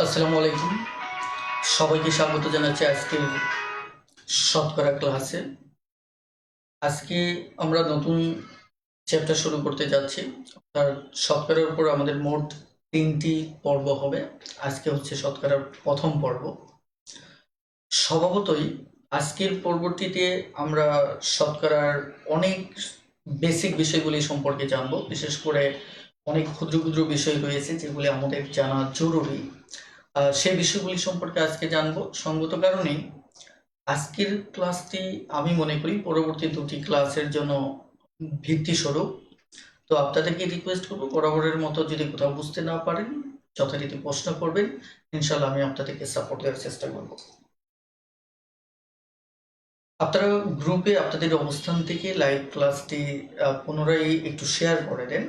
আসসালামু আলাইকুম। সবাইকে স্বাগত জানাচ্ছি আজকের শতকরা ক্লাসে। আজকে আমরা নতুন চ্যাপ্টার শুরু করতে যাচ্ছি। তার শতকরার উপর আমাদের মোট 3টি পর্ব হবে। আজকে হচ্ছে শতকরার প্রথম পর্ব। স্বভাবতই আজকের পর্বটিতে আমরা শতকরার অনেক বেসিক বিষয়গুলি সম্পর্কে জানব। বিশেষ করে অনেক ক্ষুদ্র ক্ষুদ্র বিষয় রয়েছে যেগুলি আমাদের জানা জরুরি। সেই বিষয়গুলি সম্পর্কে আজকে জানবো। সঙ্গত কারণেই আজকের ক্লাসটি আমি মনে করি পরবর্তী 2টি ক্লাসের জন্য ভিত্তিস্বরূপ। তো আপনাদেরকে রিকোয়েস্ট করবো বরাবরের মতো যদি কোথাও বুঝতে না পারেন যথারীতি প্রশ্ন করবেন, ইনশাল্লাহ আমি আপনাদেরকে সাপোর্ট দেওয়ার চেষ্টা করব। আপনারা গ্রুপে আপনাদের অবস্থান থেকে লাইভ ক্লাসটি পুনরায় একটু শেয়ার করে দেন।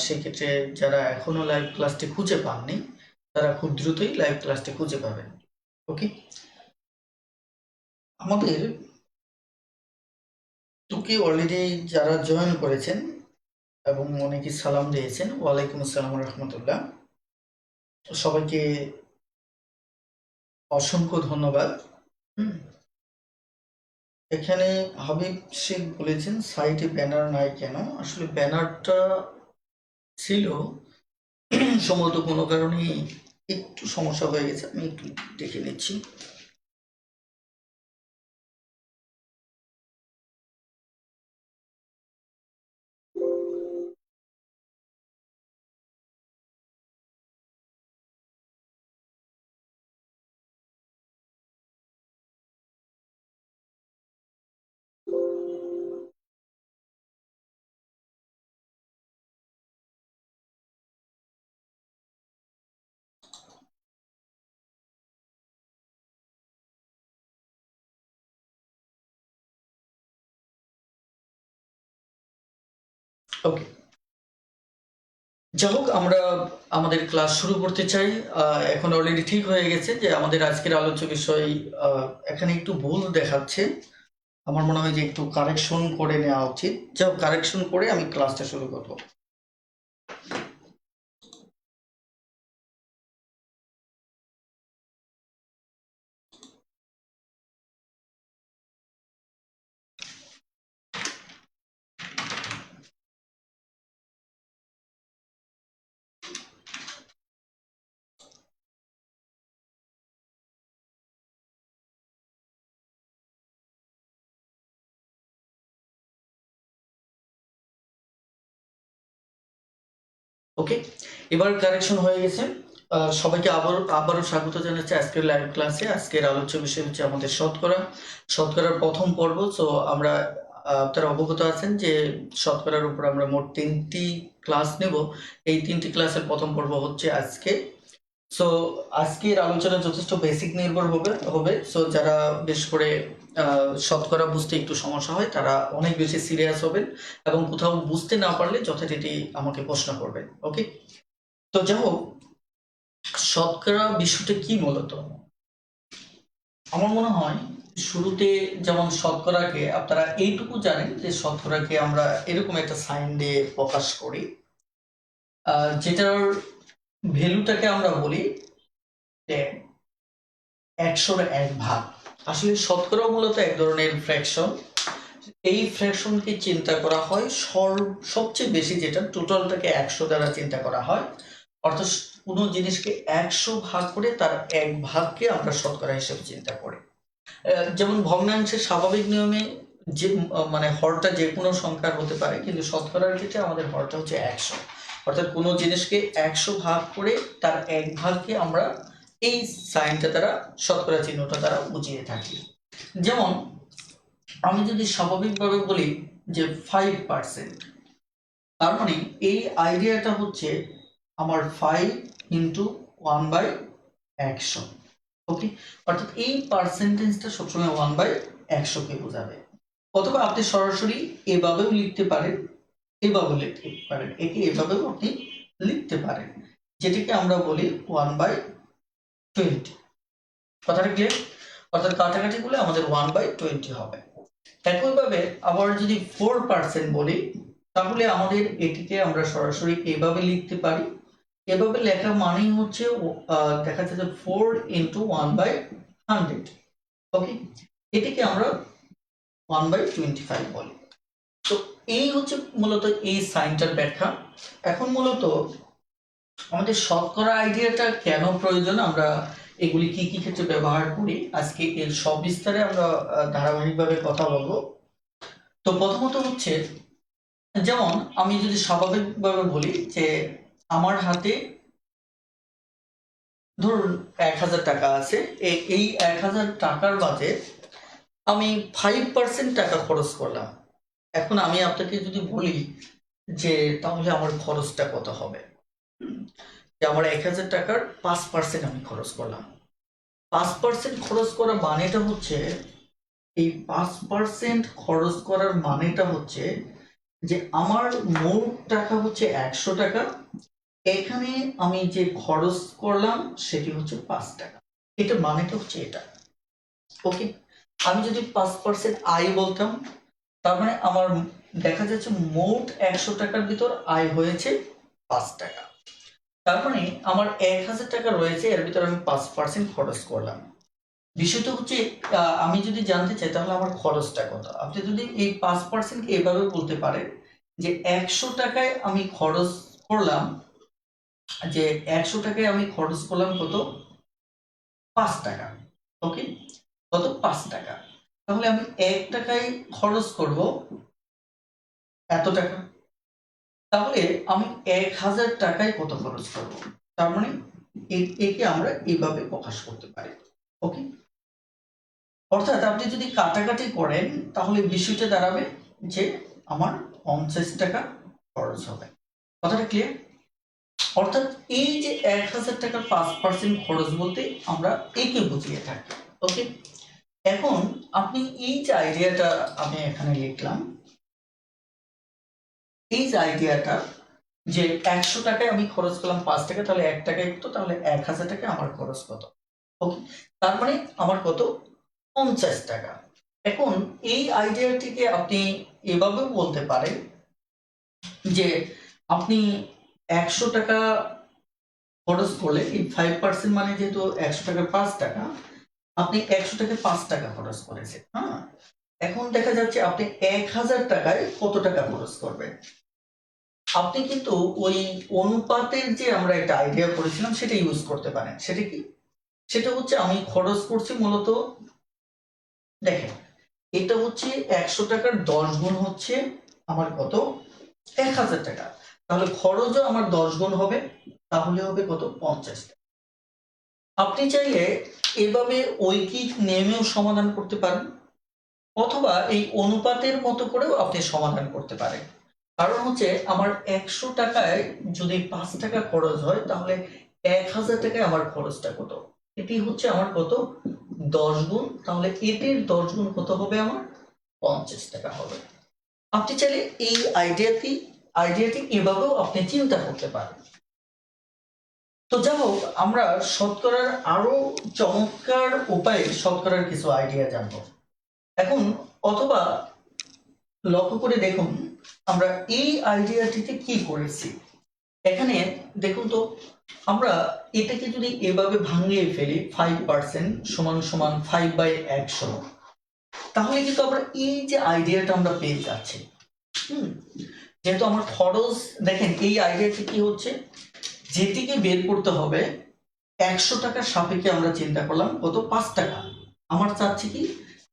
সেক্ষেত্রে যারা এখনো লাইভ ক্লাসটি খুঁজে পাননি তারা খুব দ্রুতই লাইভ ক্লাসটি খুঁজে পাবেন। ওকে, আমাদের তোকে অলরেডি যারা জয়েন করেছেন এবং অনেকে সালাম দিয়েছেন, ওয়ালাইকুম আসসালাম রহমতুল্লাহ, সবাইকে অসংখ্য ধন্যবাদ। এখানে হাবিব শেখ বলেছেন সাইটে ব্যানার নাই কেন? আসলে ব্যানারটা ছিল, সম্ভবত কোনো কারণে একটু সমস্যা হয়ে গেছে, আমি একটু দেখে নিচ্ছি। ওকে, যাই হোক, আমরা আমাদের ক্লাস শুরু করতে চাই। এখন অলরেডি ঠিক হয়ে গেছে যে আমাদের আজকের আলোচ্য বিষয় এখানে একটু ভুল দেখাচ্ছে। আমার মনে হয় যে একটু কারেকশন করে নেওয়া উচিত। যাই হোক, কারেকশন করে আমি ক্লাসটা শুরু করব। ওকে, এবার কারেকশন হয়ে গেছে। সবাইকে আবারও স্বাগত জানাচ্ছি আজকের লাইভ ক্লাসে। আজকের আলোচ্য বিষয় হচ্ছে আমাদের শতকরার প্রথম পর্ব। তো আমরা আপনারা অবগত আছেন যে শতকরার উপর আমরা মোট 3টি ক্লাস নেব। এই 3টি ক্লাসের প্রথম পর্ব হচ্ছে আজকে। সো আজকের আলোচনা যথেষ্ট বেসিক নির্ভর হবে। সো যারা বেশ করে শতকরা বুঝতে একটু সমস্যা হয় তারা অনেক বেশি সিরিয়াস হবেন এবং কোথাও বুঝতে না পারলে যথারীতি আমাকে প্রশ্ন করবেন। ওকে, তো যাই হোক, শতকরা বিষয়টা কি মূলত? আমার মনে হয় শুরুতে যেমন শতকরাকে আপনারা এইটুকু জানেন যে শতকরাকে আমরা এরকম একটা সাইন দিয়ে প্রকাশ করি, যেটার ভ্যালুটাকে আমরা বলি 100/1 আসলে শতকরা মূলত এক ধরনের ফ্র্যাকশন। এই ফ্র্যাকশনকে চিন্তা করা হয় সবচেয়ে বেশি, যেটা টোটালটাকে 100 দ্বারা চিন্তা করা হয়। অর্থাৎ কোনো জিনিসকে 100 ভাগ করে তার 1 ভাগকে আমরা শতকরা হিসেবে চিন্তা করি। যেমন ভগ্নাংশের স্বাভাবিক নিয়মে যে মানে হরটা যে কোনো সংখ্যার হতে পারে, কিন্তু শতকরার ক্ষেত্রে আমাদের হরটা হচ্ছে 100। অর্থাৎ কোনো জিনিসকে 100 ভাগ করে তার 1 ভাগকে আমরা এই সাইনটা দ্বারা, শতকরা চিহ্নটা দ্বারা বুঝিয়ে থাকি। যেমন আমি যদি স্বাভাবিকভাবে বলি যে 5%, তার মানে এই আইডিয়াটা হচ্ছে আমার 5 ইন্টু 1/100। ওকে, অর্থাৎ এই পার্সেন্টেজটা সবসময় 1/100 কে বোঝাবে। অথবা আপনি সরাসরি এভাবেও লিখতে পারেন, এভাবেও লিখতে পারেন, একে এভাবেও আপনি লিখতে পারেন, যেটাকে আমরা বলি 1/50। 20। কথাটা ক্লিয়ার? অর্থাৎ কাটাকাটি করলে আমাদের 1/20 হবে। একইভাবে আবার যদি 4% বলি, তাহলে আমাদের এটিকে আমরা সরাসরি এভাবে লিখতে পারি। এভাবে লেখা মানেই হচ্ছে দেখা যাচ্ছে 4 ইন্টু 1/100। ওকে, এটিকে আমরা 1/25 বলি। তো এই হচ্ছে মূলত এই সাইনটার ব্যাখ্যা। এখন মূলত আমাদের শতকরা আইডিয়াটা কেন প্রয়োজন, আমরা এগুলি কি কি ক্ষেত্রে ব্যবহার করি, আজকে এর সবিস্তারে আমরা ধারাবাহিকভাবে কথা বলবো। তো প্রথমত হচ্ছে, যেমন আমি যদি স্বাভাবিকভাবে বলি যে আমার হাতে ধরুন 1000 টাকা আছে, এই 1000 টাকার বাদে আমি 5% টাকা খরচ করলাম। এখন আমি আপনাকে যদি বলি যে তাহলে আমার খরচটা কত হবে, যে আমার 1000 টাকার 5% আমি খরচ করলাম। 5% খরচ করা মানেটা হচ্ছে, এই 5% খরচ করার মানেটা হচ্ছে যে আমার মোট টাকা হচ্ছে 100 টাকা, এখানে আমি যে খরচ করলাম সেটি হচ্ছে 5 টাকা। এটা মানেটা হচ্ছে এটা। ওকে, আমি যদি 5% আয় বলতাম, তার মানে আমার দেখা যাচ্ছে মোট 100 টাকার ভিতর আয় হয়েছে 5 টাকা। তার মানে আমার 1000 টাকা রয়েছে, এর ভিতর আমি 5% খরচ করলাম। বিষয়টা হচ্ছে আমি যদি জানতে চাই তাহলে আমার খরচটা কত, আপনি যদি এই 5% কে এভাবে বলতে পারেন যে 100 টাকায় আমি খরচ করলাম, যে 100 টাকায় আমি খরচ করলাম কত, 5 টাকা। ওকে, কত, 5 টাকা। তাহলে আমি 1 টাকায় খরচ করব এত টাকা, তাহলে আমি 1000 টাকায় কত খরচ করব। তার মানে একে আমরা এইভাবে প্রকাশ করতে পারি। ওকে, অর্থাৎ আপনি যদি কাটাকাটি করেন তাহলে বিষয়টা দাঁড়াবে যে আমার 50 টাকা খরচ হবে। কথাটা ক্লিয়ার? অর্থাৎ এই যে 1000 টাকার 5% খরচ বলতে আমরা একে বুঝিয়ে থাকি। ওকে, এখন আপনি এই যে আইডিয়াটা আমি এখানে লিখলাম, এই যে আইডিয়াটা যে 100 টাকায় আমি খরচ করলাম 5 টাকা, তাহলে 1 টাকায় কত, তাহলে 1000 টাকায় আমার খরচ কত। ওকে, তার মানে আমার কত, 50 টাকা। এখন এই আইডিয়াটিকে আপনি এভাবেও বলতে পারেন যে আপনি 100 টাকা খরচ করলে, এই 5% মানে যেহেতু 100 টাকার 5 টাকা, আপনি 100 টাকায় 5 টাকা খরচ করেছেন। হ্যাঁ, এখন দেখা যাচ্ছে আপনি 1000 টাকায় কত টাকা খরচ করবেন। আপনি কিন্তু ওই অনুপাতের যে আমরা একটা আইডিয়া করেছিলাম সেটা ইউজ করতে পারেন। সেটা কি, সেটা হচ্ছে আমি খরচ করছি মূলত, দেখেন এটা হচ্ছে 100 টাকার 10 গুণ হচ্ছে আমার কত, 1000 টাকা। তাহলে খরচও আমার 10 গুণ হবে, তাহলে হবে কত, 50 টাকা। আপনি চাইলে এভাবে ঐকিক নিয়মেও সমাধান করতে পারেন, অথবা এই অনুপাতের মতো করেও আপনি সমাধান করতে পারেন। কারণ হচ্ছে আমার 100 টাকায় যদি 5 টাকা খরচ হয়, তাহলে 1000 টাকায় আমার খরচটা কত, এটি হচ্ছে আমার কত, 10 গুণ। তাহলে এটির 10 গুণ কত হবে, আমার 50 টাকা হবে। আপনি চাইলে এই আইডিয়াটি এভাবেও আপনি চিন্তা করতে পারেন। তো যাই হোক, আমরা শতকরার আরো চমৎকার উপায়ে শতকরার কিছু আইডিয়া জানবো এখন। অথবা লক্ষ্য করে দেখুন আমরা এই আইডিয়াটিতে কি করেছি। এখানে দেখুন তো, আমরা এটাকে যদি এভাবে ভাঙিয়ে ফেলি, 5% সমান সমান 5/100, তাহলে কিন্তু আমরা এই যে আইডিয়াটা আমরা পেয়ে যাচ্ছি। যেহেতু আমার খরচ, দেখেন এই আইডিয়াটি কি হচ্ছে, যেটিকে বের করতে হবে 100 টাকার সাপেক্ষে আমরা চিন্তা করলাম কত, 5 টাকা। আমার চাচ্ছি কি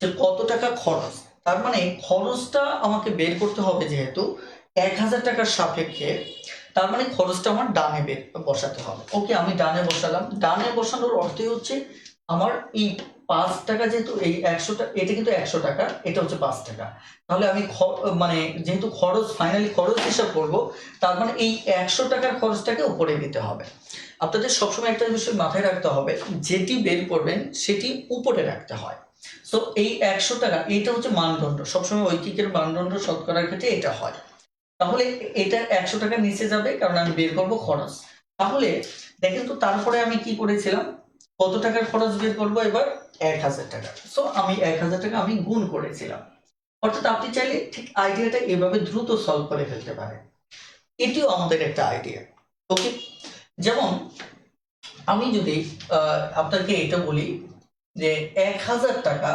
যে কত টাকা খরচ, তার মানে খরচটা আমাকে বের করতে হবে যেহেতু 1000 টাকার সাপেক্ষে, তার মানে খরচটা আমার ডানে বসাতে হবে। ওকে, আমি ডানে বসালাম। ডানে বসানোর অর্থই হচ্ছে আমার এই 5 টাকা, যেহেতু এই 100 টাকা, এটা কিন্তু 100 টাকা, এটা হচ্ছে 5 টাকা। তাহলে আমি মানে যেহেতু খরচ, ফাইনালি খরচ হিসাব করব, তার মানে এই 100 টাকার খরচটাকে উপরে দিতে হবে। আপনাদের সবসময় একটা বিষয় মাথায় রাখতে হবে, যেটি বের করবেন সেটি উপরে রাখতে হয়। সো এই 100 টাকা, এটা হচ্ছে মানদণ্ড, সবসময় ঐকিকের মানদণ্ড শতকরার ক্ষেত্রে এটা হয়। তাহলে এটা 100 টাকার নিচে যাবে, কারণ আমি বের করব খরচ। তাহলে দেখেন তো, তারপরে আমি কি করেছিলাম, কত টাকার খরচ বের করবো এবার? 1000 টাকা। সো আমি 1000 টাকা আমি গুণ করেছিলাম। অর্থাৎ আপনি চাইলে ঠিক আইডিয়াটা এভাবে দ্রুত সলভ করে ফেলতে পারেন। এটিও আমাদের একটা আইডিয়া। ওকে, যেমন আমি যদি আপনাকে এটা বলি যে 1000 টাকা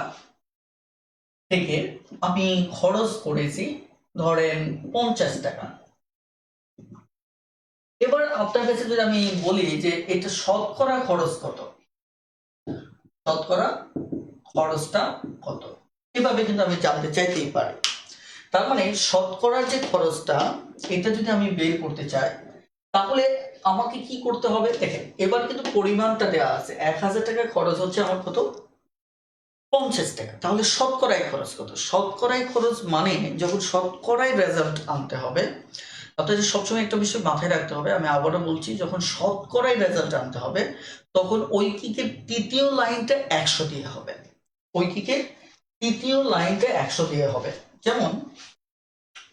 থেকে আমি খরচ করেছি ধরেন 50 টাকা। এবার আপনার কাছে যদি আমি বলি যে এটা শতকরা খরচ কত, শতকরা খরচটা কত, এভাবে কিন্তু আমি জানতে চাইতেই পারি। তার মানে শতকরার যে খরচটা এটা যদি আমি বের করতে চাই তাহলে আমাকে কি করতে হবে? দেখেন এবার কিন্তু পরিমাণটা দেওয়া আছে, 1000 টাকা খরচ হচ্ছে আমার কত? 50 টাকা। তাহলে শতকরায় খরচ কত? শতকরায় খরচ মানে যখন শতকরায় রেজাল্ট আনতে হবে, আপনাদের সবসময় একটা বিষয় মাথায় রাখতে হবে, আমি আবারও বলছি, যখন শতকরায় রেজাল্ট আনতে হবে তখন ঐকিকের তৃতীয় লাইনটা 100 দিয়ে হবে। ঐকিকের তৃতীয় লাইনটা 100 দিয়ে হবে। যেমন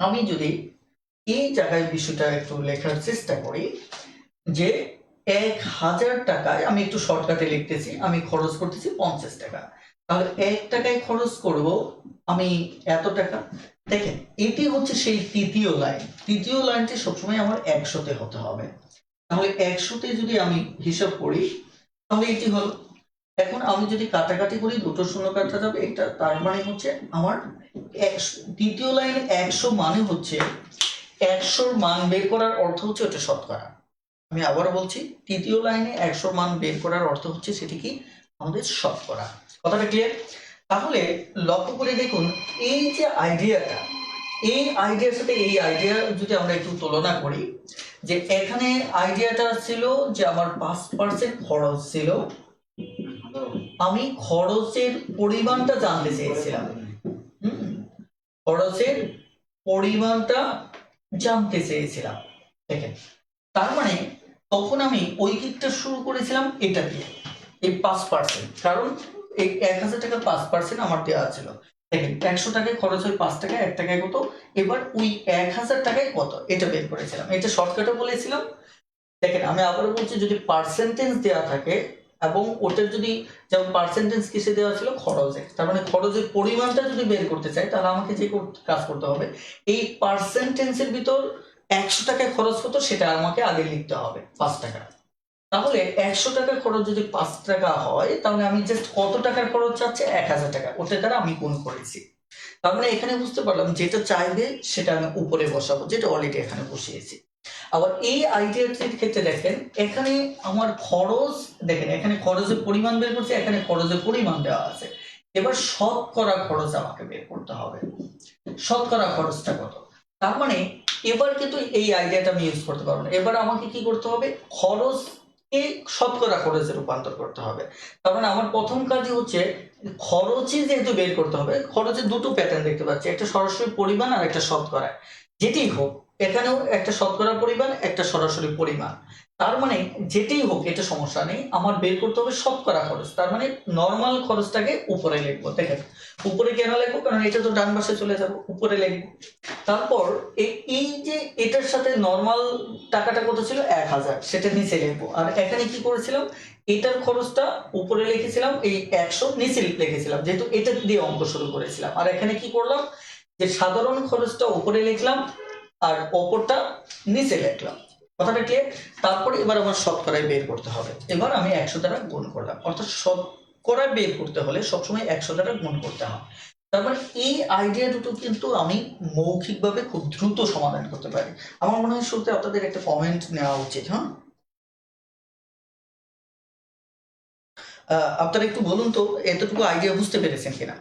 আমি যদি এই জায়গায় বিষয়টা একটু লেখার চেষ্টা করি যে 1000 টাকায়, আমি একটু শর্টকাটে লিখতেছি, আমি খরচ করতেছি 50 টাকা। তাহলে 1 টাকায় খরচ করব আমি এত টাকা। দেখেন এটি হচ্ছে সেই তৃতীয় লাইন। তৃতীয় লাইনটি সবসময় আমার 100তে হতে হবে। তাহলে 100তে যদি আমি হিসাব করি তাহলে এটি হলো। এখন আমি যদি কাটাকাটি করি, দুটো শূন্য কাটা যাবে, এটা তার মানে হচ্ছে আমার তৃতীয় লাইনে 100 মানে হচ্ছে 100 মান বের করার অর্থ হচ্ছে ওটা শতকরা। আমি আবারও বলছি, তৃতীয় লাইনে 100 মান বের করার অর্থ হচ্ছে সেটি কি? আমাদের শতকরা। কথাটা ক্লিয়ার? তাহলে লক্ষ্য করে দেখুন এই যে আইডিয়াটা, এই আইডিয়ার সাথে এই আইডিয়া যদি আমরা একটু তুলনা করি, যে এখানে আইডিয়াটা ছিল যে আমার 5% খরচ ছিল, আমি খরচের পরিমাণটা জানতে চেয়েছিলাম। খরচের পরিমাণটা জানতে চেয়েছিলাম। দেখেন তার মানে তখন আমি ঐকিকটা শুরু করেছিলাম এটা দিয়ে, এই 5%, কারণ এই 1000 টাকা 5% আমার দেওয়া ছিল। দেখেন 100 টাকায় খরচ হয় 5 টাকা, 1 টাকায় কত? এবার ওই 1000 টাকায় কত এটা বের করেছিলাম, এটা শর্টকাটে বলেছিলাম। দেখেন আমি আবারও বলছি, যদি পার্সেন্টেজ দেওয়া থাকে এবং ওটার যদি, যেমন পার্সেন্টেজ কিসে দেওয়া ছিল? খরচে, তার মানে খরচের পরিমাণটা যদি বের করতে চাই তাহলে আমাকে যে কাজ করতে হবে, এই পার্সেন্টেজের ভিতর 100 টাকায় খরচ হতো সেটা আমাকে আগে লিখতে হবে 5 টাকা। তাহলে 100 টাকার খরচ যদি 5 টাকা হয় তাহলে আমি জাস্ট কত টাকার খরচ চাচ্ছে? 1000 টাকা, ওটা দ্বারা আমি গুণ করেছি। তার মানে এখানে বুঝতে পারলাম যেটা চাইবে সেটা আমি উপরে বসাবো, যেটা অলরেডি এখানে বসিয়েছি। আবার এই আইডিয়াটির ক্ষেত্রে দেখেন এখানে আমার খরচ, দেখেন এখানে খরচের পরিমাণ বের করছে, এখানে খরচের পরিমাণ দেওয়া আছে। এবার শতকরা খরচ আমাকে বের করতে হবে, শতকরা খরচটা কত। তার মানে এবার কিন্তু এই আইডিয়াটা আমি ইউজ করতে পারবো না, এবার আমাকে কি করতে হবে? খরচকে শতকরা খরচে রূপান্তর করতে হবে। তার মানে আমার প্রথম কাজই হচ্ছে খরচই যেহেতু বের করতে হবে, খরচের দুটো প্যাটার্ন দেখতে পাচ্ছি, একটা সরাসরি পরিমাণ আর একটা শতকরা। যেটি হোক, এখানেও একটা শতকরা পরিমাণ, একটা সরাসরি পরিমাণ। তার মানে যেটাই হোক এটা সমস্যা নেই, আমার বের করতে হবে শতকরা খরচ। তার মানে নর্মাল খরচটাকে উপরে লিখবো। দেখেন উপরে কেন লিখবো? কারণ এটা তো ডান পাশে চলে যাবো, উপরে লিখবো। তারপর এই যে এটার সাথে নর্মাল টাকাটা কত ছিল? 1000, সেটা নিচে লিখবো। আর এখানে কি করেছিলাম? এটার খরচটা উপরে লিখেছিলাম, এই 100 নিচে লিখেছিলাম, যেহেতু এটা দিয়ে অঙ্ক শুরু করেছিলাম। আর এখানে কি করলাম? যে সাধারণ খরচটা উপরে লিখলাম আর ওপরটা নিচে লিখলাম। কথাটা ক্লিয়ার? তারপরে এবার আমার শতকরায় বের করতে হবে। এবার আমি 100 দ্বারা গুণ করলাম, অর্থাৎ শতকরায় বের করতে হলে সবসময় 100 দ্বারা গুণ করতে হয়। তারপরে এই আইডিয়া দুটো কিন্তু আমি মৌখিকভাবে খুব দ্রুত সমাধান করতে পারি। আমার মনে হয় শুরুতে আপনাদের একটা কমেন্ট নেওয়া উচিত। হ্যাঁ, আপনারা একটু বলুন তো এতটুকু আইডিয়া বুঝতে পেরেছেন কিনা।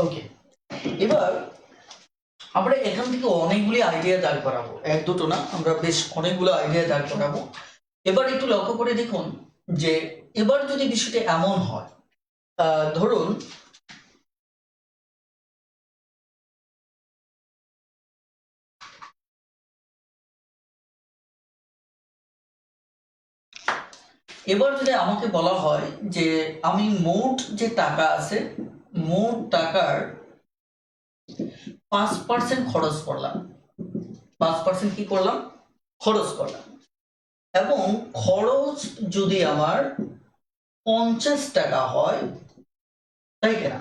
ওকে, এবার আমরা এখান থেকে অনেকগুলি আইডিয়া দাঁড় করাবো, এক দুটো না, আমরা বেশ অনেকগুলো আইডিয়া দাঁড় করাবো। এবার একটু লক্ষ্য করে দেখুন যে এবার যদি বিষয়টি এমন হয়, ধরুন এবার যদি আমাকে বলা হয় যে আমি মোট যে টাকা আছে, মোট টাকার 5% খরচ করলাম, 5% কি করলাম, খরচ করলাম, এবং খরচ যদি আমার 50 টাকা হয়, তাই কিনা,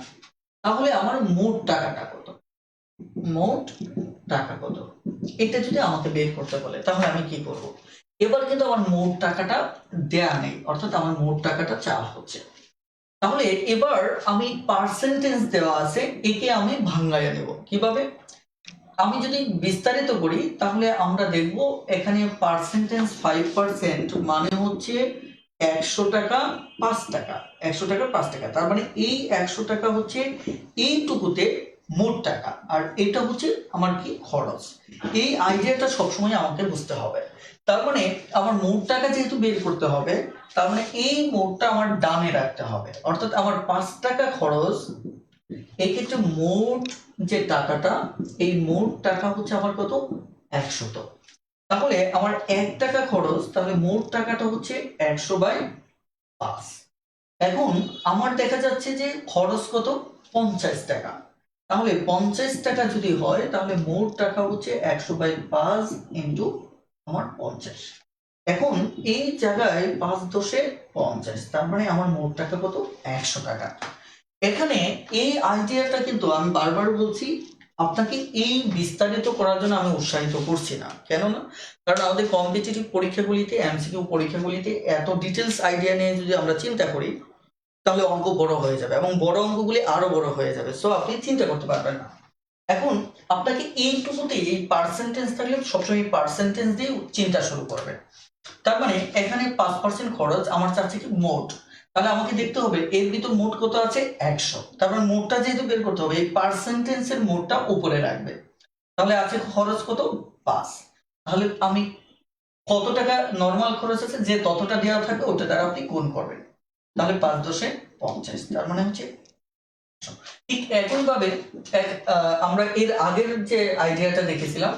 তাহলে আমার মোট টাকাটা কত, মোট টাকা কত, এটা যদি আমাকে বের করতে বলে তাহলে আমি কি করব। এবার কিন্তু আমার মোট টাকাটা দেয়া নেই, অর্থাৎ আমার মোট টাকাটা চাওয়া হচ্ছে। তাহলে এবার আমি পার্সেন্টেজ দেওয়া আছে, একে আমি ভাঙাইয়া নেব কিভাবে। আমি যদি বিস্তারিত করি তাহলে আমরা দেখব এখানে পার্সেন্টেজ 5% মানে হচ্ছে 100 টাকা 5 টাকা, 100 টাকা 5 টাকা, তার মানে এই 100 টাকা হচ্ছে এইটুকুতে মোট টাকা, আর এটা হচ্ছে আমার কি খরচ। এই আইডিয়াটা সবসময় আমাকে বুঝতে হবে। তার মানে আমার মোট টাকা যেহেতু বের করতে হবে, তার মানে এই মোটটা আমার ডানে রাখতে হবে, অর্থাৎ আমার 5 টাকা খরচ, এই ক্ষেত্রে মোট যে টাকাটা, এই মোট টাকা হচ্ছে আমার কত, 100। তাহলে আমার 1 টাকা খরচ, তাহলে মোট টাকাটা হচ্ছে 100/5। এখন আমার দেখা যাচ্ছে যে খরচ কত, 50 টাকা, তাহলে 50 টাকা যদি হয় তাহলে মোট টাকা হচ্ছে 100/5 ইন্টু আমার 50। এখন এই জায়গায় 5×10=50, তার মানে আমার মোট টাকা কত, 100 টাকা। এখানে এই আইডিয়াটা কিন্তু আমি বারবার বলছি, আপনাকে এই বিস্তারিত করার জন্য আমি উৎসাহিত করছি না, কেন না, কারণ আমাদের কম্পিটিটিভ পরীক্ষাগুলিতে, এমসিকিউ পরীক্ষাগুলিতে এত ডিটেলস আইডিয়া নিয়ে যদি আমরা চিন্তা করি তাহলে অঙ্ক বড় হয়ে যাবে, এবং বড় অঙ্কগুলি আরো বড় হয়ে যাবে, সো আপনি চিন্তা করতে পারবেন না। এখন আপনাকে এইটুকুতেই, এই পার্সেন্টেজ থাকলে সবসময় পার্সেন্টেজ দিয়ে চিন্তা শুরু করবেন। তার মানে এখানে 5% খরচ আমার চাচ্ছে কি মোট, তাহলে আমাকে দেখতে হবে এর ভিতর মোট কত আছে, 100, তারপর মোটটা যেহেতু বের করতে হবে, এই পার্সেন্টেজের মোটটা উপরে রাখবে, তাহলে আছে খরচ কত, 5। তাহলে আমি কত টাকা নরমাল খরচ আছে, যে ততটা দেওয়া থাকবে ওটা দ্বারা আপনি গুণ করবেন, তাহলে 5×10=50, তার মানে হচ্ছে 100। ঠিক একই ভাবে আমরা এর আগের যে আইডিয়াটা দেখেছিলাম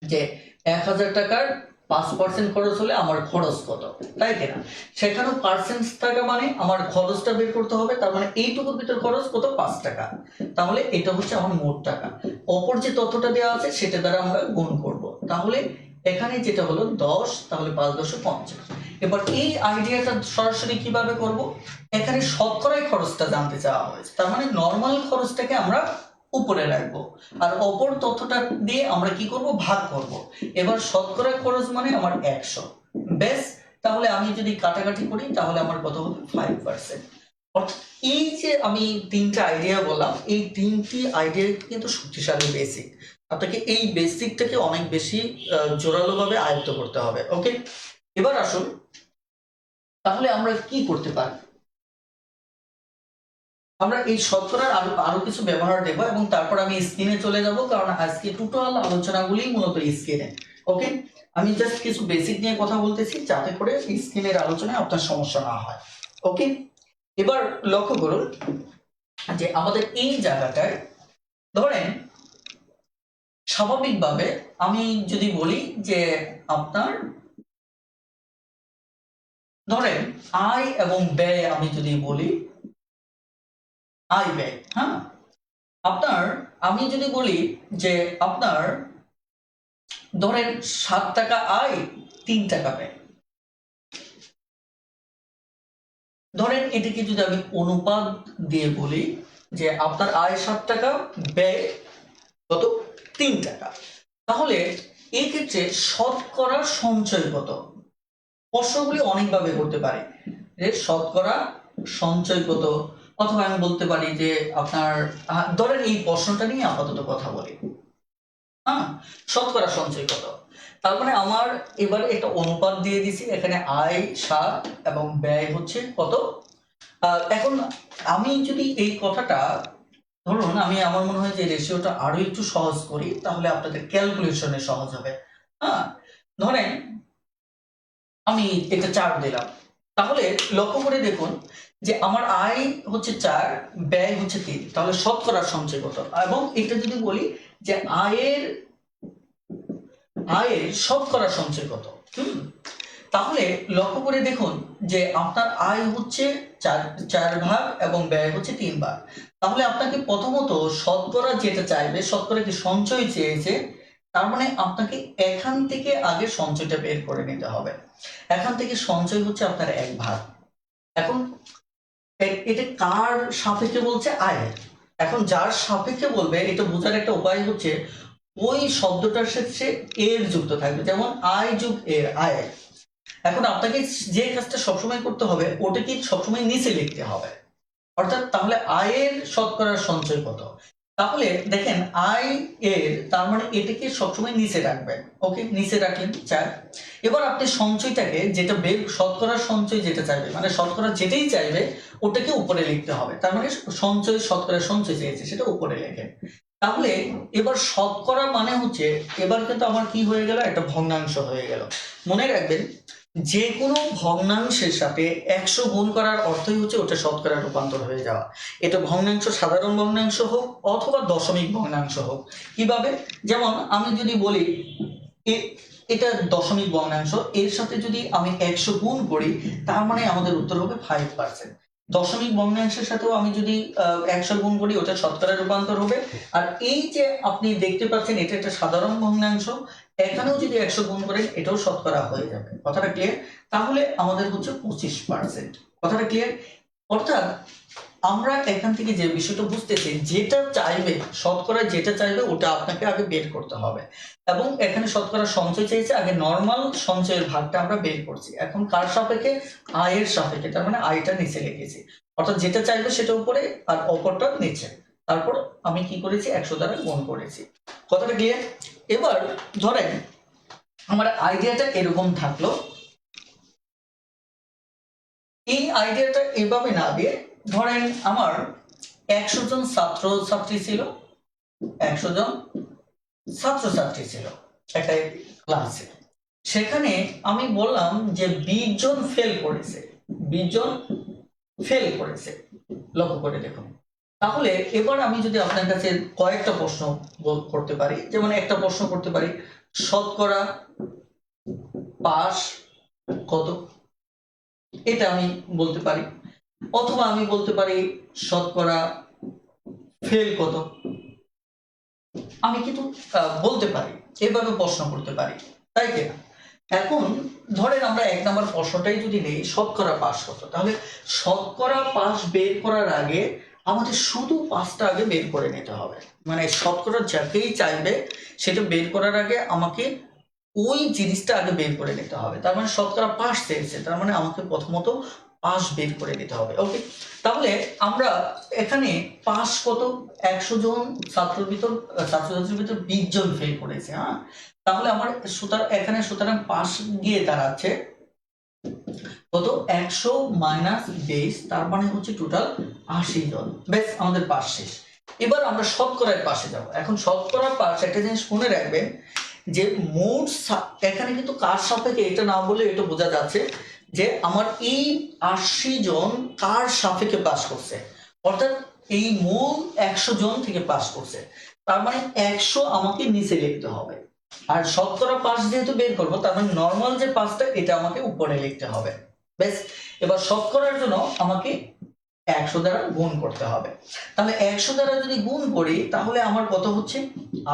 যে 1000 টাকার 5% খরচ হলে আমার খরচ কত, তাই কিনা, সেখানেও পার্সেন্ট টাকা মানে আমার খরচটা বের করতে হবে, তার মানে এইটুকুর ভিতর খরচ কত, 5 টাকা, তাহলে এটা হচ্ছে আমার মোট টাকা, অপর যে তথ্যটা দেওয়া আছে সেটা দ্বারা আমরা গুণ করব, তাহলে এখানে যেটা হলো 10, তাহলে 5×10=50। এবার এই আইডিয়াটা সরাসরি কিভাবে করব, এখানে শতকরায় খরচটা জানতে চাওয়া হয়েছে, তার মানে নরমাল খরচটাকে আমরা উপরে রাখবো, আর অপর তথ্যটা দিয়ে আমরা কি করব, ভাগ করব। এবার শতকরা খরচ মানে আমার 100, বেশ, তাহলে আমি যদি কাটাকাটি করি তাহলে আমার কত হবে, 5%। অর্থাৎ এই যে আমি তিনটা আইডিয়া বললাম, এই তিনটি আইডিয়া কিন্তু শক্তিশালী বেসিক, আপনাকে এই বেসিকটাকে অনেক বেশি জোরালো ভাবে আয়ত্ত করতে হবে। ওকে, এবার আসুন তাহলে আমরা কি করতে পারি, আমরা এই শতকরার আরো আরো কিছু ব্যবহার দেব, এবং তারপর আমি স্ক্রিনে চলে যাব, কারণ আজকে টোটাল আলোচনাগুলি মূলত স্ক্রিনে। ওকে, আমি জাস্ট কিছু বেসিক নিয়ে কথা বলতেছি যাতে করে স্ক্রিনের আলোচনায় আপনার সমস্যা না হয়। ওকে, এবার লক্ষ্য করুন যে আমাদের এই জায়গাটায় ধরেন স্বাভাবিকভাবে আমি যদি বলি যে আপনার ধরেন আয় এবং ব্যয়, আমি যদি বলি আয় ব্যয়, হ্যাঁ, আপনার আমি যদি বলি যে আপনার ধরেন 7 টাকা আয় 3 টাকা ব্যয়, ধরেন এটিকে যদি আমি অনুপাত দিয়ে বলি যে আপনার আয় 7 টাকা, ব্যয় কত, 3 টাকা, তাহলে এই ক্ষেত্রে শতকরা সঞ্চয় কত। প্রশ্নগুলি অনেকভাবে করতে পারে যে শতকরা সঞ্চয় কত, অথবা আমি বলতে পারি যে আপনার ধরেন এই প্রশ্নটা নিয়ে আপাতত কথা বলি, হ্যাঁ, শতকরা সঞ্চয় কত, তার মানে আমার এবারে একটা অনুপাত দিয়ে দিছি, এখানে আয় 7 এবং ব্যয় হচ্ছে কত। এখন আমি যদি এই কথাটা ধরুন আমি আমার মনে হয় যে রেশিওটা আরো একটু সহজ করি, তাহলে আপনাদের ক্যালকুলেশনে সহজ হবে। হ্যাঁ, ধরেন আমি এটা 4 দিলাম, তাহলে লক্ষ্য করে দেখুন যে আমার আয় হচ্ছে 4, ব্যয় হচ্ছে 3, তাহলে শতকরা সঞ্চয় কত? এবং এটা যদি বলি যে আয়ের শতকরা সঞ্চয় কত, তাহলে লক্ষ্য করে দেখুন যে আপনার আয় হচ্ছে 4 ভাগ এবং ব্যয় হচ্ছে 3 ভাগ। তাহলে আপনাকে প্রথমত শতকরা যেটা চাইবে, শতকরা কি সঞ্চয় চেয়েছে, তার মানে আপনাকে এখান থেকে আগে সঞ্চয়টা বের করে নিতে হবে। এখান থেকে সঞ্চয় হচ্ছে আপনার 1 ভাগ। এখন এটা কার সাপেক্ষে বলছে? আয়। এখন যার সাপেক্ষে বলবে, এটা বোঝার একটা উপায় হচ্ছে ওই শব্দটার সাথে এর যুক্ত থাকবে, যেমন আয় যোগ এর, আয়। এখন আপনাকে যে কাজটা সবসময় করতে হবে, ওটা কি সবসময় নিচে লিখতে হবে, অর্থাৎ তাহলে আয়ের শতকরা সঞ্চয় কত। তাহলে দেখেন আয় এর, তার মানে এটাকে সবসময় নিচে রাখবেন। ওকে, নিচে রাখলেন 4। এবার আপনি সঞ্চয়টাকে, যেটা বের শতকরা সঞ্চয় যেটা চাইবে, মানে শতকরা যেটাই চাইবে ওটাকে উপরে লিখতে হবে। তার মানে সঞ্চয়, শতকরা সঞ্চয় চেয়েছে সেটা উপরে লেখেন। তাহলে এবার শতকরা মানে হচ্ছে, এবার কিন্তু আমার কি হয়ে গেল, একটা ভগ্নাংশ হয়ে গেল। মনে রাখবেন যে কোনো ভগ্নাংশের সাথে 100 গুণ করার অর্থই হচ্ছে ওটা শতকরা রূপান্তর হয়ে যাওয়া। এটা ভগ্নাংশ, সাধারণ ভগ্নাংশ হোক অথবা দশমিক ভগ্নাংশ হোক। কিভাবে? যেমন আমি যদি বলি এটা দশমিক ভগ্নাংশ, এর সাথে যদি আমি 100 গুণ করি, তার মানে আমাদের উত্তর হবে 5%। দশমিক ভগ্নাংশের সাথেও আমি যদি 100 গুণ করি, ওটা শতকরা রূপান্তর হবে। আর এই যে আপনি দেখতে পাচ্ছেন এটা একটা সাধারণ ভগ্নাংশ, এখানেও যদি 100 গুণ করেন এটাও শতকরা হয়ে যাবে। কথাটা ক্লিয়ার? তাহলে আমাদের হচ্ছে 25%। কথাটা ক্লিয়ার? অর্থাৎ আমরা এখান থেকে যে বিষয়টা বুঝতেছি, যেটা চাইবে শতকরা, যেটা চাইবে ওটা আপনাকে আগে বের করতে হবে। এবং এখানে শতকরা সঞ্চয় চাইছে, আগে নর্মাল সঞ্চয়ের ভাগটা আমরা বের করছি। এখন কার সাপেক্ষে? আয়ের সাপেক্ষে, তার মানে আয়টা নিচে রেখেছি, অর্থাৎ যেটা চাইবে সেটা উপরে আর অপরটা নিচে। তারপর আমি কি করেছি, 100 দ্বারা গুণ করেছি। কথাটা ক্লিয়ার? এবার ধরেন আমার আইডিয়াটা এরকম থাকলো, এই আইডিয়াটা এভাবে না দিয়ে, ধরেন আমার 100 জন ছাত্র ছাত্রী ছিল, 100 জন ছাত্রছাত্রী ছিল একটা ক্লাসে। সেখানে আমি বললাম যে 20 জন ফেল করেছে, 20 জন ফেল করেছে। লক্ষ্য করে দেখুন। তাহলে এবার আমি যদি আপনার কাছে কয়েকটা প্রশ্ন করতে পারি, যেমন একটা প্রশ্ন করতে পারি, শতকরা পাস কত, এটা আমি বলতে পারি। অথবা আমি বলতে পারি শতকরা ফেল কত। আমি কিন্তু বলতে পারি, এভাবে প্রশ্ন করতে পারি, তাই কিনা? এখন ধরেন আমরা 1 নম্বর প্রশ্নটাই যদি নেই, শতকরা পাস কত, তাহলে শতকরা পাস বের করার আগে আমাদের শুধু পাসটা আগে বের করে নিতে হবে। মানে শতকরা যাকেই চাইবে সেটা বের করার আগে আমাকে ওই জিনিসটা আগে বের করে নিতে হবে। তার মানে শতকরা পাস চেয়েছে, তার মানে আমাকে প্রথমত পাস বের করে নিতে হবে। ওকে, তাহলে আমরা এখানে পাস কত, 100 জন ছাত্রছাত্রীর ভিতর 20 জন ফেল করেছে। হ্যাঁ, তাহলে আমার এখানে সুতরাং পাস গিয়ে দাঁড়াচ্ছে কত, 100 মাইনাস 20, তার মানে হচ্ছে টোটাল 80 জন। বেশ, আমাদের পাস শেষ। এবার আমরা শতকরার পাশে যাব। এখন শতকরার পাশ, একটা জিনিস মনে রাখবেন যে মোট, এখানে কিন্তু কার সাপেক্ষে এটা না বলে এটা বোঝা যাচ্ছে যে আমার এই 80 জন কার সাপেক্ষে পাস করছে, অর্থাৎ এই মূল 100 জন থেকে পাস করছে। তার মানে 100 আমাকে নিচে লিখতে হবে, আর শতকরা পাস যেহেতু বের করবো, তার মানে নর্মাল যে পাসটা এটা আমাকে উপরে লিখতে হবে। বেশ, এবার শতকরার জন্য আমাকে 100 দ্বারা গুণ করতে হবে। তাহলে 100 দ্বারা যদি গুণ করি, তাহলে আমার কত হচ্ছে,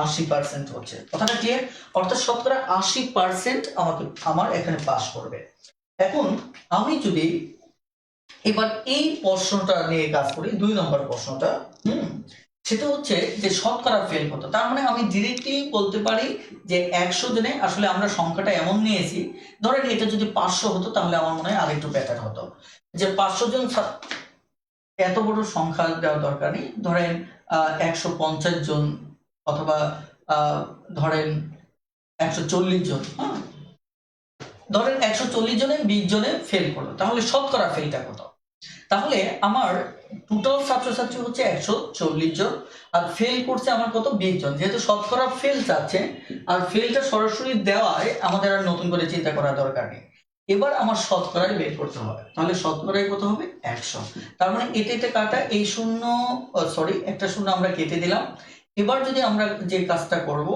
80% হচ্ছে। কথাটা ক্লিয়ার? অর্থাৎ শতকরা 80% আমাকে, আমার এখানে পাস করবে। এখন আমি যদি এবার এই প্রশ্নটা নিয়ে কাজ করি, 2 নম্বর প্রশ্নটা, সেটা হচ্ছে যে শতকরা ফেল কত। তার মানে আমি ডিরেক্টলি বলতে পারি যে 100 জনে, আসলে আমরা সংখ্যাটা এমন নিয়েছি, ধরেন এটা যদি 500 হতো তাহলে আমার মনে হয় আরেকটু বেটার হতো, যে 500 জন, এত বড় সংখ্যা দেওয়ার দরকার নেই, ধরেন 150 জন, অথবা ধরেন 140 জন। হ্যাঁ, ধরেন 140 জনে 20 জনে ফেল করলো, তাহলে শতকরা ফেলটা কত? তাহলে আমার টোটাল ছাত্রছাত্রী হচ্ছে 140 জন, আর ফেল করছে আমার কত 20 জন। যেহেতু শতকরা ফেল চাচ্ছে, আর ফেলটা সরাসরি দেওয়ায় আমাদের আর নতুন করে চিন্তা করার দরকার নেই। এবার আমার শতকরায় বের করতে হবে, তাহলে শতকরায় কত হবে 100। তার মানে এটা কাটা, এই শূন্য সরি একটা শূন্য আমরা কেটে দিলাম। এবার যদি আমরা যে কাজটা করব,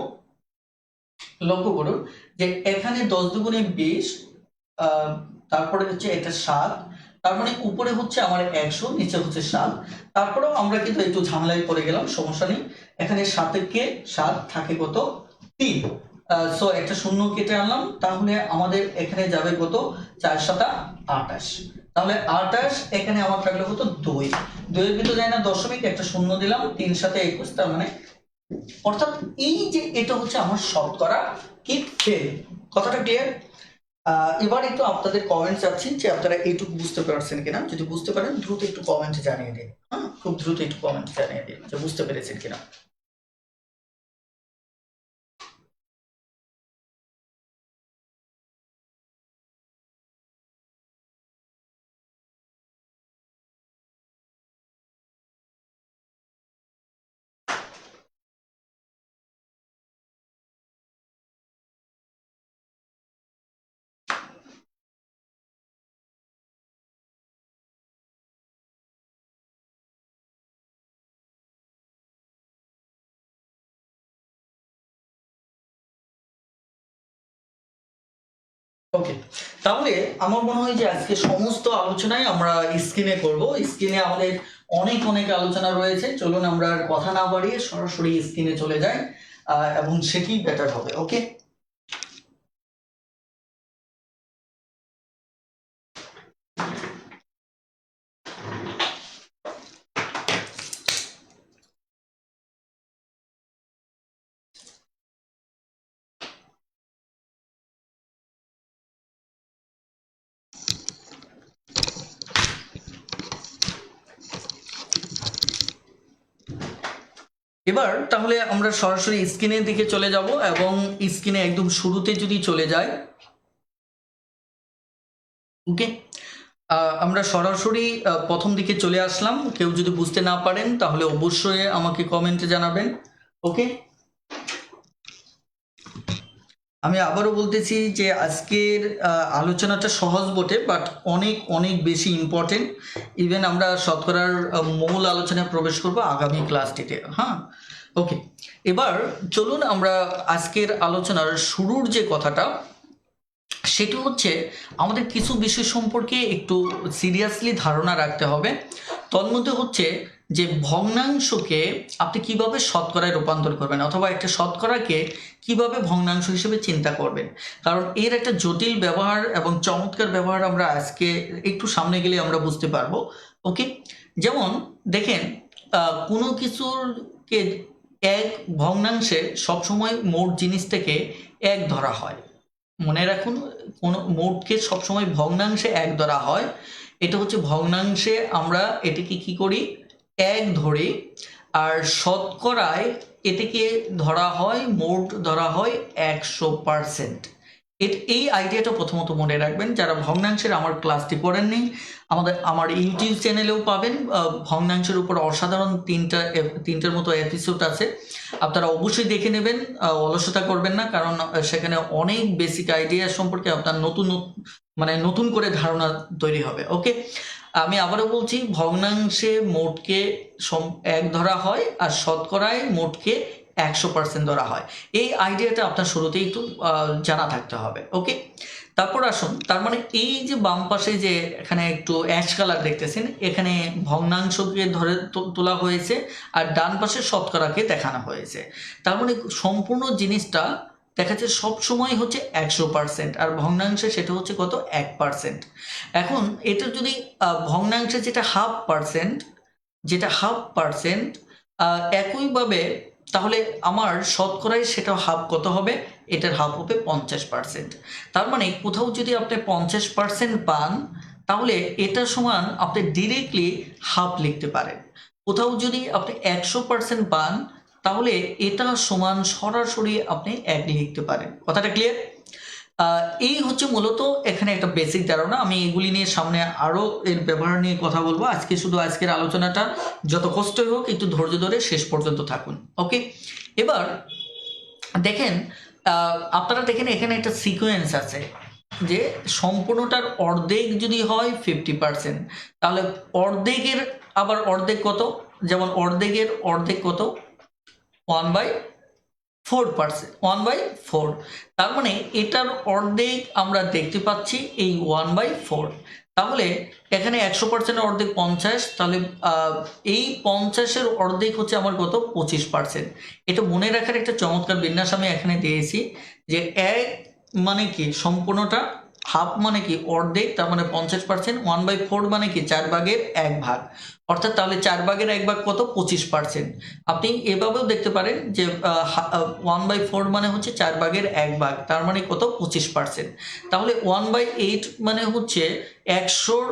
লক্ষ্য করুন যে এখানে 10 দুগুণে 20, তারপরে হচ্ছে এটা 7, তার মানে উপরে হচ্ছে আমার 100, নিচে হচ্ছে 7। তারপরেও আমরা কিন্তু একটু ঝামেলায় পড়ে গেলাম, সমস্যা নেই। এখানে 7 7 থাকে কত 3, সো একটা শূন্য কেটে আনলাম, তাহলে আমাদের এখানে যাবে কত 4 7 28। তাহলে 28, এখানে আমার থাকলো কত 2, 2 এর ভিতরে যায় না দশমিক, একটা শূন্য দিলাম, 3 7 21, তার মানে অর্থাৎ এই যে এটা হচ্ছে আমার শতকরা কি ফেল। কথাটা ক্লিয়ার? এবার একটু আপনাদের কমেন্ট চাচ্ছি যে আপনারা এইটুকু বুঝতে পারছেন কিনা। যদি বুঝতে পারেন দ্রুত একটু কমেন্টে জানিয়ে দিন। হ্যাঁ, খুব দ্রুত একটু কমেন্টে জানিয়ে দিন যে বুঝতে পেরেছেন কিনা। ওকে, তাহলে আমার মনে হয় যে আজকে সমস্ত আলোচনায় আমরা স্ক্রিনে করব। স্ক্রিনে আমাদের অনেক অনেক আলোচনা রয়েছে, চলুন আমরা আর কথা না বাড়িয়ে সরাসরি স্ক্রিনে চলে যাই, এবং সেটি বেটার হবে। ওকে, এবার তাহলে আমরা সরাসরি স্ক্রিনের দিকে চলে যাব, এবং স্ক্রিনে একদম শুরুতে যদি চলে যায়, ওকে, আমরা সরাসরি প্রথম দিকে চলে আসলাম। কেউ যদি বুঝতে না পারেন তাহলে অবশ্যই আমাকে কমেন্টে জানাবেন। ওকে, আমি আবারও বলতেছি যে আজকের আলোচনাটা সহজ বটে, বাট অনেক অনেক বেশি ইম্পর্টেন্ট। ইভেন আমরা শতকরার মূল আলোচনায় প্রবেশ করব আগামী ক্লাসটিতে। হ্যাঁ, ওকে, এবার চলুন আমরা আজকের আলোচনার শুরুর যে কথাটা, সেটি হচ্ছে আমাদের কিছু বিষয় সম্পর্কে একটু সিরিয়াসলি ধারণা রাখতে হবে। তন্মধ্যে হচ্ছে যে ভগ্নাংশকে আপনি কিভাবে শতকরায় রূপান্তর করবেন, অথবা একটা শতকরাকে কিভাবে ভগ্নাংশ হিসেবে চিন্তা করবেন। কারণ এর একটা জটিল ব্যবহার এবং চমৎকার ব্যবহার আমরা আজকে একটু সামনে গেলে আমরা বুঝতে পারবো। ওকে, যেমন দেখেন, কোনো কিছুরকে এক ভগ্নাংশে সবসময় মোট জিনিসটাকে এক ধরা হয়। মনে রাখুন, কোনো মোটকে সবসময় ভগ্নাংশে এক ধরা হয়। এটা হচ্ছে ভগ্নাংশে আমরা এটাকে কি করি, এক ধরি। আর শতকরায় এটাকে ধরা হয়, মোট ধরা হয় 100%। এই আইডিয়াটা প্রথমত মনে রাখবেন। যারা ভগ্নাংশের আমার ক্লাসটি করেননি, আমার ইউটিউব চ্যানেলেও পাবেন। ভগ্নাংশের উপর অসাধারণ তিনটার মতো এপিসোড আছে, আপনারা অবশ্যই দেখে নেবেন। অলসতা করবেন না, কারণ সেখানে অনেক বেসিক আইডিয়া সম্পর্কে আপনার নতুন করে ধারণা তৈরি হবে। ওকে, আমি আবারও বলছি, ভগ্নাংশে মোটকে এক ধরা হয়, আর শতকরায় মোটকে 100% ধরা হয়। এই আইডিয়াটা আপনার শুরুতেই একটু জানা থাকতে হবে। ওকে, তারপর আসুন, তার মানে এই যে বাম পাশে যে এখানে একটু অ্যাশ কালার দেখতেছেন, এখানে ভগ্নাংশকে ধরে তোলা হয়েছে, আর ডান পাশে শতকরাকে দেখানো হয়েছে। তার মানে সম্পূর্ণ জিনিসটা দেখাচ্ছে সবসময় হচ্ছে 100%, আর ভগ্নাংশে সেটা হচ্ছে কত 1%। এখন এটা যদি ভগ্নাংশে যেটা 0.5%, একইভাবে তাহলে আমার শতকরায় সেটা হাফ কত হবে, এটার হাফ হবে 50%। তার মানে কোথাও যদি আপনি 50% পান, তাহলে এটা সমান আপনি ডিরেক্টলি হাফ লিখতে পারেন। কোথাও যদি আপনি 100% পান, তাহলে এটা সমান সরাসরি আপনি এক লিখতে পারেন। কথাটা ক্লিয়ার? এই হচ্ছে মূলত এখানে একটা বেসিক ধারণা। আমি এগুলি নিয়ে সামনে আরও এর ব্যবহার নিয়ে কথা বলবো। আজকে শুধু আজকের আলোচনাটা যত কষ্টই হোক একটু ধৈর্য ধরে শেষ পর্যন্ত থাকুন। ওকে, এবার দেখেন, আপনারা দেখেন এখানে একটা সিকোয়েন্স আছে যে সম্পূর্ণটার অর্ধেক যদি হয় 50%, তাহলে অর্ধেকের আবার অর্ধেক কত, যেমন অর্ধেকের অর্ধেক কত 1/4%, 1/4। তার মানে এটার অর্ধেক আমরা দেখতে পাচ্ছি এই 1/4। তাহলে এখানে 100% অর্ধেক 50, তাহলে এই 50-এর অর্ধেক হচ্ছে আমার কত 25%। এটা মনে রাখার একটা চমৎকার বিন্যাস আমি এখানে দিয়েছি যে এক মানে কি সম্পূর্ণটা, হাফ মানে কি অর্ধেক, তার মানে 50%, 1/4 মানে কি 4/1 অর্থাৎ তাহলে 4/1 কত 25%। আপনি এভাবেও দেখতে পারেন যে 1/4 মানে হচ্ছে 4/1, তার মানে কত 25%। তাহলে 1/8 মানে হচ্ছে 100-র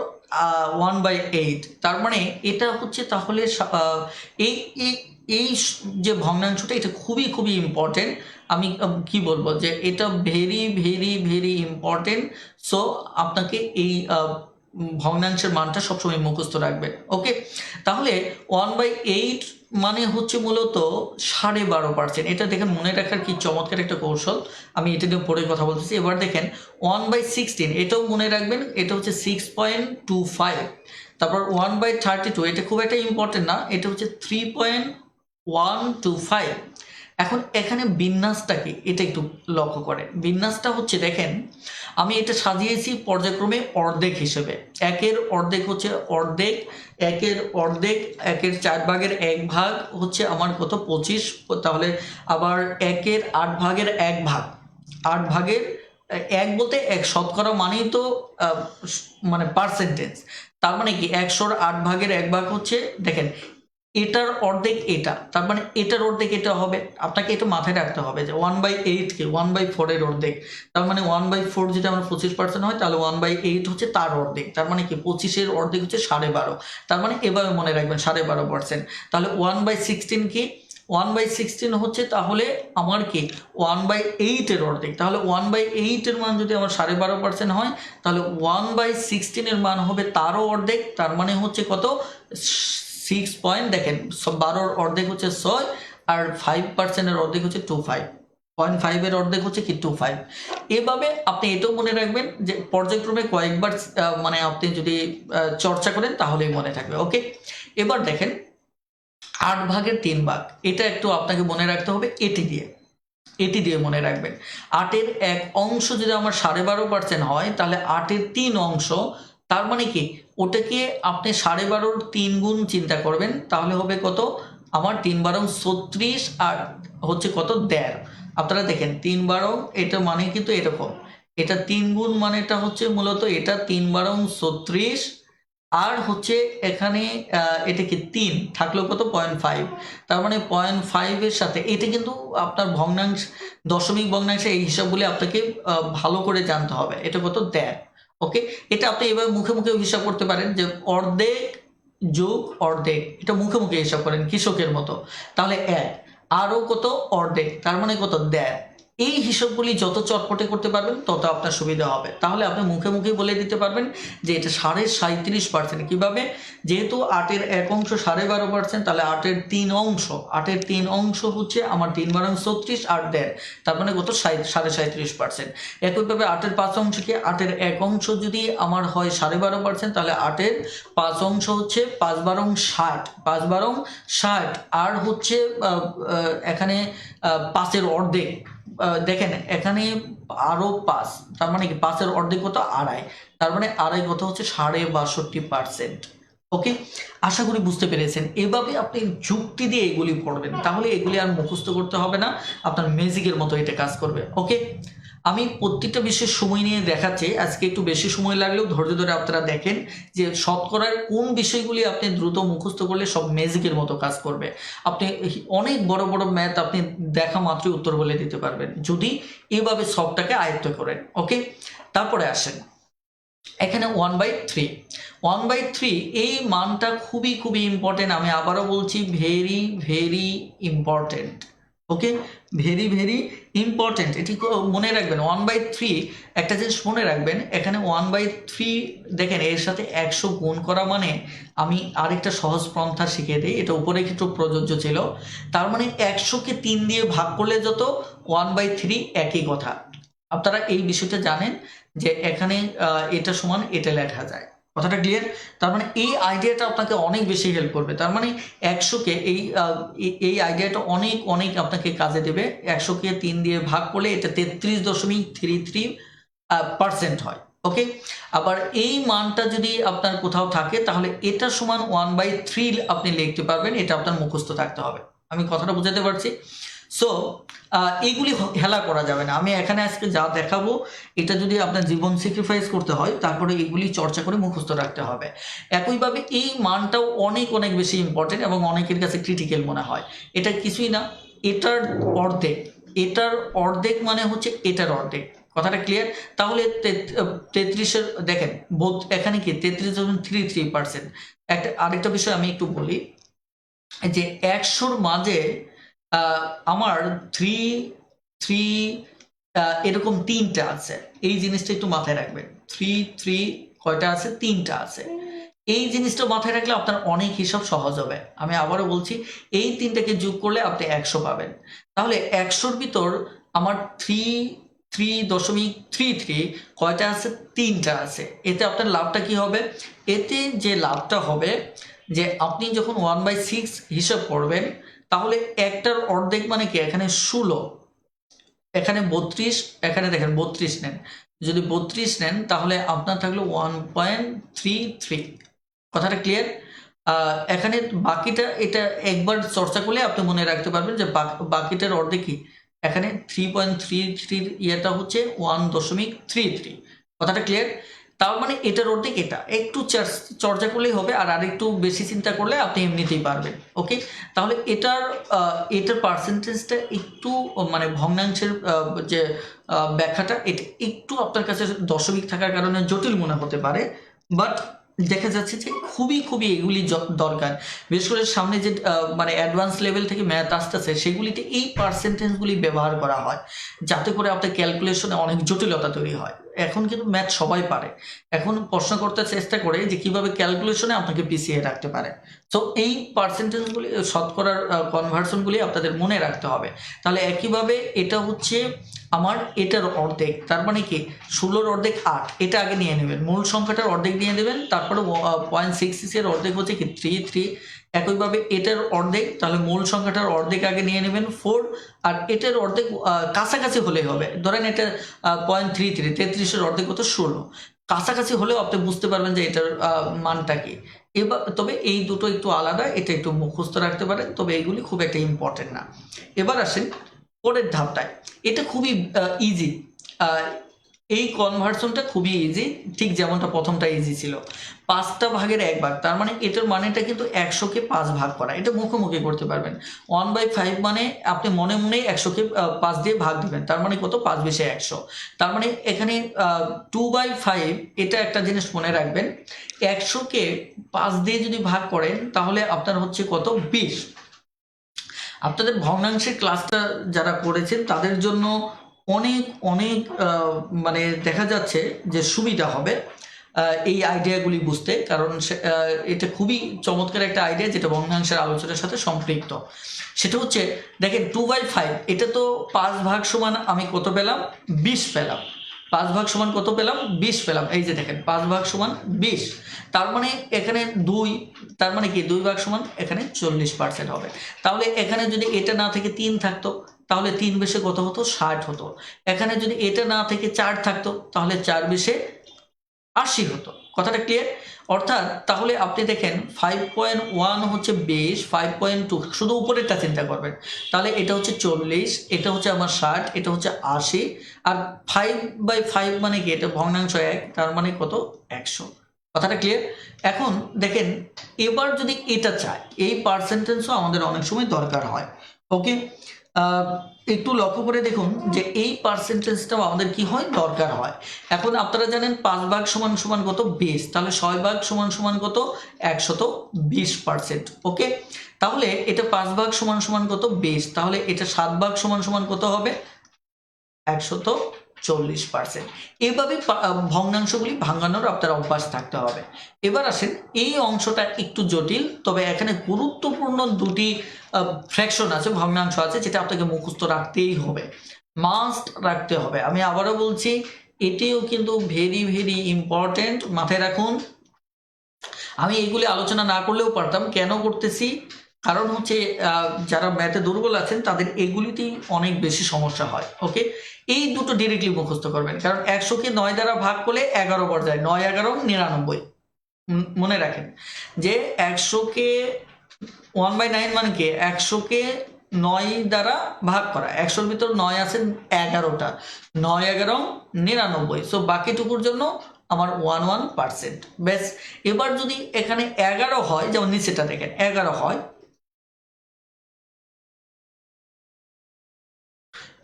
1/8, তার মানে এটা হচ্ছে তাহলে এই এই এই যে ভগ্নাংশটা এটা খুবই খুবই ইম্পর্টেন্ট। আমি কি বলবো যে এটা very very very important. So আপনাকে এই ভগ্নাংশের মানটা সবসময় মুখস্থ রাখবেন। ওকে, তাহলে 1/8 মানে হচ্ছে মূলত 12.5%। এটা দেখেন মনে রাখার কি চমৎকার একটা কৌশল, আমি এটা নিয়ে পরে কথা বলতেছি। এবার দেখেন 1/16, এটাও মনে রাখবেন, এটা হচ্ছে 6.25। তারপর 1/32, এটা খুব একটা ইম্পর্টেন্ট না, এটা হচ্ছে 3.125। এখন এখানে বিন্যাসটা কি এটা একটু লক্ষ্য করেন। বিন্যাসটা হচ্ছে দেখেন আমি এটা সাজিয়েছি পর্যায়ক্রমে অর্ধেক হিসেবে। একের অর্ধেক হচ্ছে অর্ধেক, একের অর্ধেক, একের 4/1 হচ্ছে আমার কত 25। তাহলে আবার একের 8/1, 8/1 বলতে এক শতকরা মানেই তো মানে পার্সেন্টেজ। তার মানে কি 100-র 8/1 হচ্ছে দেখেন এটার অর্ধেক এটা, তার মানে এটার অর্ধেক এটা হবে। আপনাকে এটা মাথায় রাখতে হবে যে 1/8কে 1/4-এর অর্ধেক, তার মানে 1/4 যদি আমার 25% হয় তাহলে 1/8 হচ্ছে তার অর্ধেক, তার মানে কি 25-এর অর্ধেক হচ্ছে 12.5, তার মানে এভাবে মনে রাখবেন 12.5%। তাহলে 1/16 কি 1/16 হচ্ছে তাহলে আমার কি 1/8-এর অর্ধেক, তাহলে 1/8-এর মান যদি আমার 12.5% হয় তাহলে 1/16-এর মান হবে তারও অর্ধেক, তার মানে হচ্ছে কত 6 পয়েন্ট। দেখেন 12-র অর্ধেক হচ্ছে 6 আর 5%-এর অর্ধেক হচ্ছে 25, 0.5-এর অর্ধেক হচ্ছে কি 25। এভাবে আপনি এটাও মনে রাখবেন যে পর্যায়ক্রমে কয়েকবার মানে আপনি যদি চর্চা করেন তাহলেই মনে থাকবে। ওকে, এবার দেখেন 8/3, এটা একটু আপনাকে মনে রাখতে হবে এটি দিয়ে মনে রাখবেন। 8-এর 1 অংশ যদি আমার 12.5% হয় তাহলে 8-এর 3 অংশ, তার মানে কি ওটাকে আপনি 12.5-র 3 গুণ চিন্তা করবেন, তাহলে হবে কত আমার 3/12 36 আর হচ্ছে কত 1.5। আপনারা দেখেন 3/12 এটা মানে কিন্তু এরকম, এটা 3 গুণ মানেটা হচ্ছে মূলত এটা 3/12 36 আর হচ্ছে এখানে এটা কি 3 থাকলো কত 0.5, তার মানে 0.5-এর সাথে এটা কিন্তু আপনার ভগ্নাংশ দশমিক ভগ্নাংশে এই হিসাবগুলি আপনাকে ভালো করে জানতে হবে। এটা কত 1.5। ওকে, এটা আপনি এভাবে মুখে মুখে হিসাব করতে পারেন যে অর্ধেক যোগ অর্ধেক, এটা মুখে মুখে হিসাব করেন কৃষকের মতো, তাহলে 1 আরও কত অর্ধেক, তার মানে কত 1.5। এই হিসাবগুলি যত চটপটে করতে পারবেন তত আপনার সুবিধা হবে। তাহলে আপনি মুখে মুখে বলে দিতে পারবেন যে এটা 37.5%। কিভাবে, যেহেতু 8-এর 1 অংশ 12.5%, তাহলে 8-এর 3 অংশ, 8-এর 3 অংশ হচ্ছে আমার 3/12 36 আর 1.5, তার মানে কত 37.5%। একইভাবে 8-এর 5 অংশ কি 8-এর 1 অংশ যদি আমার হয় 12.5%, তাহলে 8-এর 5 অংশ হচ্ছে 5/12 60, 5/12 60 আর হচ্ছে এখানে 5-এর অর্ধেক, দেখেন এখানে আরো 5, তার মানে কি 5-এর অর্ধেক কত 2.5, তার মানে 2.5 কত হচ্ছে 62.5%। ওকে, আশা করি বুঝতে পেরেছেন। এভাবে আপনি যুক্তি দিয়ে এগুলি পড়বেন, তাহলে এগুলি আর মুখস্থ করতে হবে না, আপনার ম্যাজিকের মতো এটা কাজ করবে। ওকে, আমি প্রত্যেকটা বিষয়ের সময় নিয়ে দেখাচ্ছি, আজকে একটু বেশি সময় লাগলেও ধৈর্য ধরে আপনারা দেখেন যে শতকরার কোন বিষয়গুলি আপনি দ্রুত মুখস্থ করলে সব ম্যাজিকের মতো কাজ করবে। আপনি অনেক বড় বড় ম্যাথ আপনি দেখা মাত্রই উত্তর বলে দিতে পারবেন যদি এভাবে সবটাকে আয়ত্ত করেন। ওকে, তারপরে আসেন এখানে 1/3 এই মানটা খুবই খুবই ইম্পর্টেন্ট। আমি আবারও বলছি ভেরি ভেরি ইম্পর্টেন্ট। ওকে, ভেরি ভেরি ইম্পর্টেন্ট, এটি মনে রাখবেন। 1/3 একটা জিনিস মনে রাখবেন, এখানে 1/3 দেখেন এর সাথে 100 গুণ করা মানে, আমি আরেকটা সহজ পন্থা শিখিয়ে দিই, এটা উপরে একটু প্রযোজ্য ছিল। তার মানে 100কে 3 দিয়ে ভাগ করলে যত 1/3 একই কথা। আপনারা এই বিষয়টা জানেন যে এখানে এটা সমান এটা লেখা যায়, কথাটা ক্লিয়ার? তার মানে এই আইডিয়াটা আপনাকে অনেক বেশি হেল্প করবে। তার মানে 100কে এই আইডিয়াটা অনেক অনেক আপনাকে কাজে দেবে। 100কে 3 দিয়ে ভাগ করলে এটা 33.33% হয়। ওকে, আবার এই মানটা যদি আপনার কোথাও থাকে তাহলে এটা সমান 1/3 আপনি লিখতে পারবেন, এটা আপনার মুখস্থ থাকতে হবে। আমি কথাটা বুঝাতে পারছি? সো এইগুলি হেলা করা যাবে না। আমি এখানে আজকে যা দেখাবো এটা যদি আপনার জীবন স্যাক্রিফাইস করতে হয় তারপরে এগুলি চর্চা করে মুখস্থ রাখতে হবে। একইভাবে এই মানটাও অনেক অনেক বেশি ইম্পর্টেন্ট এবং অনেকের কাছে ক্রিটিক্যাল মনে হয়। এটা কিছুই না, এটার অর্ধেক। এটার অর্ধেক মানে হচ্ছে এটার অর্ধেক, কথাটা ক্লিয়ার? তাহলে 33-এর দেখেন এখানে কি 33.33%। আরেকটা বিষয় আমি একটু বলি যে 100-র মাঝে আমার 3 এরকম 3টা আছে, এই জিনিসটা একটু মাথায় রাখবেন। 3 কয়টা আছে? 3টা আছে। এই জিনিসটা মাথায় রাখলে আপনার অনেক হিসাব সহজ হবে। আমি আবারও বলছি, এই 3টাকে যোগ করলে আপনি 100 পাবেন। তাহলে 100-র ভিতর আমার 3.33 কয়টা আছে? 3টা আছে। এতে আপনার লাভটা কি হবে? এতে যে লাভটা হবে যে আপনি যখন 1/6 হিসাব করবেন তাহলে একটার অর্ধেক মানে কি, এখানে 16, এখানে 32, এখানে দেখেন 32 নেন। যদি 32 নেন তাহলে আপনার থাকলো 1.33। কথাটা ক্লিয়ার? এখানে বাকিটা এটা একবার চর্চা করলে আপনি মনে রাখতে পারবেন যে বাকিটার অর্ধেক কি, এখানে 3.33 ইয়েটা হচ্ছে 1.33। কথাটা ক্লিয়ার? তার মানে এটার অর্ধেক এটা, একটু চর্চা করলেই হবে, আর আরেকটু বেশি চিন্তা করলে আপনি এমনিতেই পারবেন। ওকে, তাহলে এটার পার্সেন্টেজটা একটু মানে ভগ্নাংশের যে ব্যাখ্যাটা এটা একটু আপনার কাছে দশমিক থাকার কারণে জটিল মনে হতে পারে, বাট দেখা যাচ্ছে যে খুবই খুবই এগুলি দরকার। বিশেষ করে সামনে যে মানে অ্যাডভান্স লেভেল থেকে ম্যাথ আসতেছে সেগুলিতে এই পার্সেন্টেজগুলি ব্যবহার করা হয় যাতে করে আপনার ক্যালকুলেশনে অনেক জটিলতা তৈরি হয়। এখন কিন্তু ম্যাথ সবাই পারে, এখন প্রশ্ন করতে চেষ্টা করে যে কিভাবে ক্যালকুলেশনে আপনাকে পিছিয়ে রাখতে পারে। তো এই পার্সেন্টেজগুলি শতকরার কনভার্সনগুলি আপনাদের মনে রাখতে হবে। তাহলে একইভাবে এটা হচ্ছে আমার এটার অর্ধেক, তার মানে কি 16-র অর্ধেক 8, এটা আগে নিয়ে নেবেন, মূল সংখ্যাটার অর্ধেক নিয়ে নেবেন, তারপরে 0.66 এর অর্ধেক হচ্ছে কি 3। একইভাবে এটার অর্ধেক, তাহলে মূল সংখ্যাটার অর্ধেক আগে নিয়ে নেবেন 4, আর এটার অর্ধেক কাছাকাছি হলেই হবে। ধরেন এটা 0.33, 33-এর অর্ধেক হতো 16, কাছাকাছি হলেও আপনি বুঝতে পারবেন যে এটার মানটা কি। এবার তবে এই দুটো একটু আলাদা, এটা একটু মুখস্থ রাখতে পারেন, তবে এইগুলি খুব একটা ইম্পর্টেন্ট না। এবার আসেন পরের ধাপটায়, এটা খুবই ইজি। এই কনভার্সনটা খুবই ইজি, ঠিক যেমনটা প্রথমটা ইজি ছিল। 5টা ভাগের 1 ভাগ, তার মানে এটার মানেটা কিন্তু 100কে 5 ভাগ করা, এটা মুখোমুখি করতে পারবেন। 1/5 মানে আপনি মনে মনেই 100কে 5 দিয়ে ভাগ দিবেন, তার মানে কত? 5 বেশি 100। তার মানে এখানে 2/5, এটা একটা জিনিস মনে রাখবেন, 100কে 5 দিয়ে যদি ভাগ করেন তাহলে আপনার হচ্ছে কত? 20। আপনাদের ভগ্নাংশের ক্লাসটা যারা করেছেন তাদের জন্য অনেক অনেক মানে দেখা যাচ্ছে যে সুবিধা হবে এই আইডিয়াগুলি বুঝতে, কারণ এটা খুবই চমৎকার একটা আইডিয়া যেটা ভগ্নাংশের আলোচনার সাথে সম্পৃক্ত। সেটা হচ্ছে দেখেন 2/5, এটা তো 5 ভাগ সমান আমি কত পেলাম? 20 পেলাম। 5 ভাগ সমান কত পেলাম? 20 পেলাম। এই যে দেখেন 5 ভাগ সমান 20, তার মানে এখানে 2, তার মানে কি 2 ভাগ সমান এখানে 40% হবে। তাহলে এখানে যদি এটা না থেকে 3 থাকতো তাহলে 3 বেশে কত হতো? 60 হতো। এখানে যদি এটা না থেকে 4 থাকতো তাহলে 4 বেশে 80 হতো। কথাটা ক্লিয়ার? অর্থাৎ তাহলে আপনি দেখেন 5.1 হচ্ছে 20, 5.2 শুধু উপরেরটা চিন্তা করবেন, তাহলে এটা হচ্ছে 40, এটা হচ্ছে আমার 60, এটা হচ্ছে 80, আর 5/5 মানে কি? এটা ভগ্নাংশ 1, তার মানে কত? 100। কথাটা ক্লিয়ার? এখন দেখেন এবার যদি এটা চাই, এই পার্সেন্টেজও আমাদের অনেক সময় দরকার হয়। ওকে, একটু লক্ষ্য করে দেখুন যে এই পার্সেন্টেজটাও আমাদের কি হয়? দরকার হয়। এখন আপনারা জানেন 5 ভাগ সমান সমান কত? 20, তাহলে 6 ভাগ সমান সমান কত? 120%। ওকে, তাহলে এটা 5 ভাগ সমান সমান কত 20, তাহলে এটা 7 ভাগ সমান সমান কত হবে 140%। এভাবে ভগ্নাংশগুলি ভাঙানোর আপনার অভ্যাস থাকতে হবে। এবার আসেন, এই অংশটা একটু জটিল, তবে এখানে গুরুত্বপূর্ণ দুটি ফ্র্যাকশন আছে, ভগ্নাংশ আছে, যেটা আপনাকে মুখস্থ রাখতেই হবে, মাস্ট রাখতে হবে। আমি আবারও বলছি, এটিও কিন্তু ভেরি ভেরি ইম্পর্টেন্ট, মাথায় রাখুন। আমি এগুলি আলোচনা না করলেও পারতাম, কেন করতেছি, কারণ হচ্ছে যারা ম্যাথে দুর্বল আছেন তাদের এগুলিতেই অনেক বেশি সমস্যা হয়। ওকে, এই দুটো ডিরেক্টলি মুখস্থ করবেন, কারণ 100কে 9 দ্বারা ভাগ করলে 11 বার যায়, 9 11 99। মনে রাখেন যে 100কে 1/9 মানে কি, 100কে 9 দ্বারা ভাগ করা, 100-র ভিতর 9 আছে 11টা, 9 11 99। সো বাকিটুকুর জন্য আমার 1% ব্যাস। এবার যদি এখানে 11 হয়, যেমন নিচেটা দেখেন 11 হয়,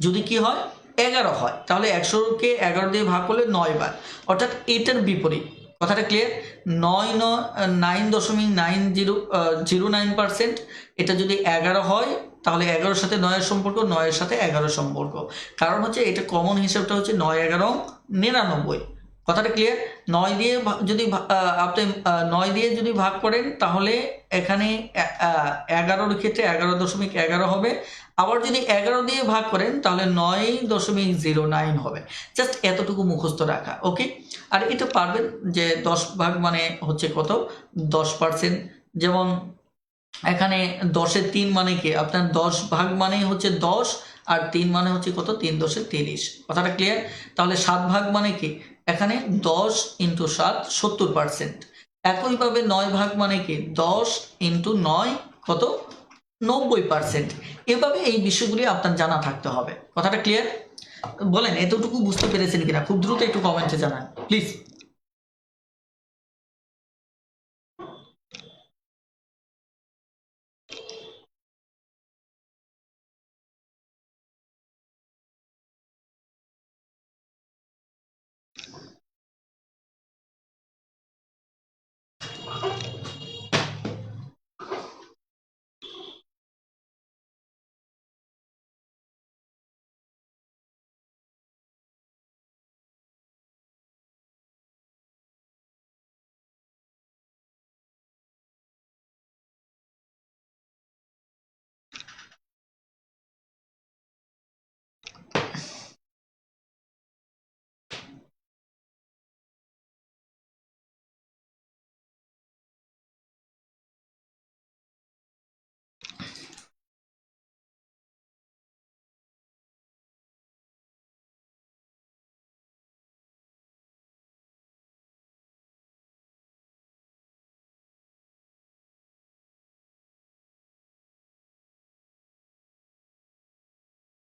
যদি কি হয় 11 হয়, তাহলে 100কে 11 দিয়ে ভাগ করলে 9 বার, অর্থাৎ এটার বিপরীত। কথাটা ক্লিয়ার? 9.9009%। এটা যদি 11 হয়, তাহলে 11-র সাথে 9-এর সম্পর্ক, 9-এর সাথে 11 সম্পর্ক, কারণ হচ্ছে এটা কমন হিসাবটা হচ্ছে 9 11 99। কথাটা ক্লিয়ার? 9 দিয়ে যদি আপনি 9 দিয়ে যদি ভাগ করেন, তাহলে এখানে 11-র ক্ষেত্রে 11.11 হবে। আবার যদি 11 দিয়ে ভাগ করেন, তাহলে 9.09 হবে। জাস্ট এতটুকু মুখস্থ রাখা। ওকে, আর এটা পারবেন যে 10 ভাগ মানে হচ্ছে কত 10%। যেমন এখানে 10-এর 3 মানে কি, আপনার 10 ভাগ মানেই হচ্ছে 10, আর 3 মানে হচ্ছে কত 3 10 30। কথাটা ক্লিয়ার? তাহলে 7 ভাগ মানে কি, এখানে 10 × 7 70%। একইভাবে 9 ভাগ মানে কি 10 × 9 কত 90%। এভাবে এই বিষয়গুলি আপনার জানা থাকতে হবে। কথাটা ক্লিয়ার? বলেন এতটুকু বুঝতে পেরেছেন কিনা, খুব দ্রুত একটু কমেন্টে জানান প্লিজ।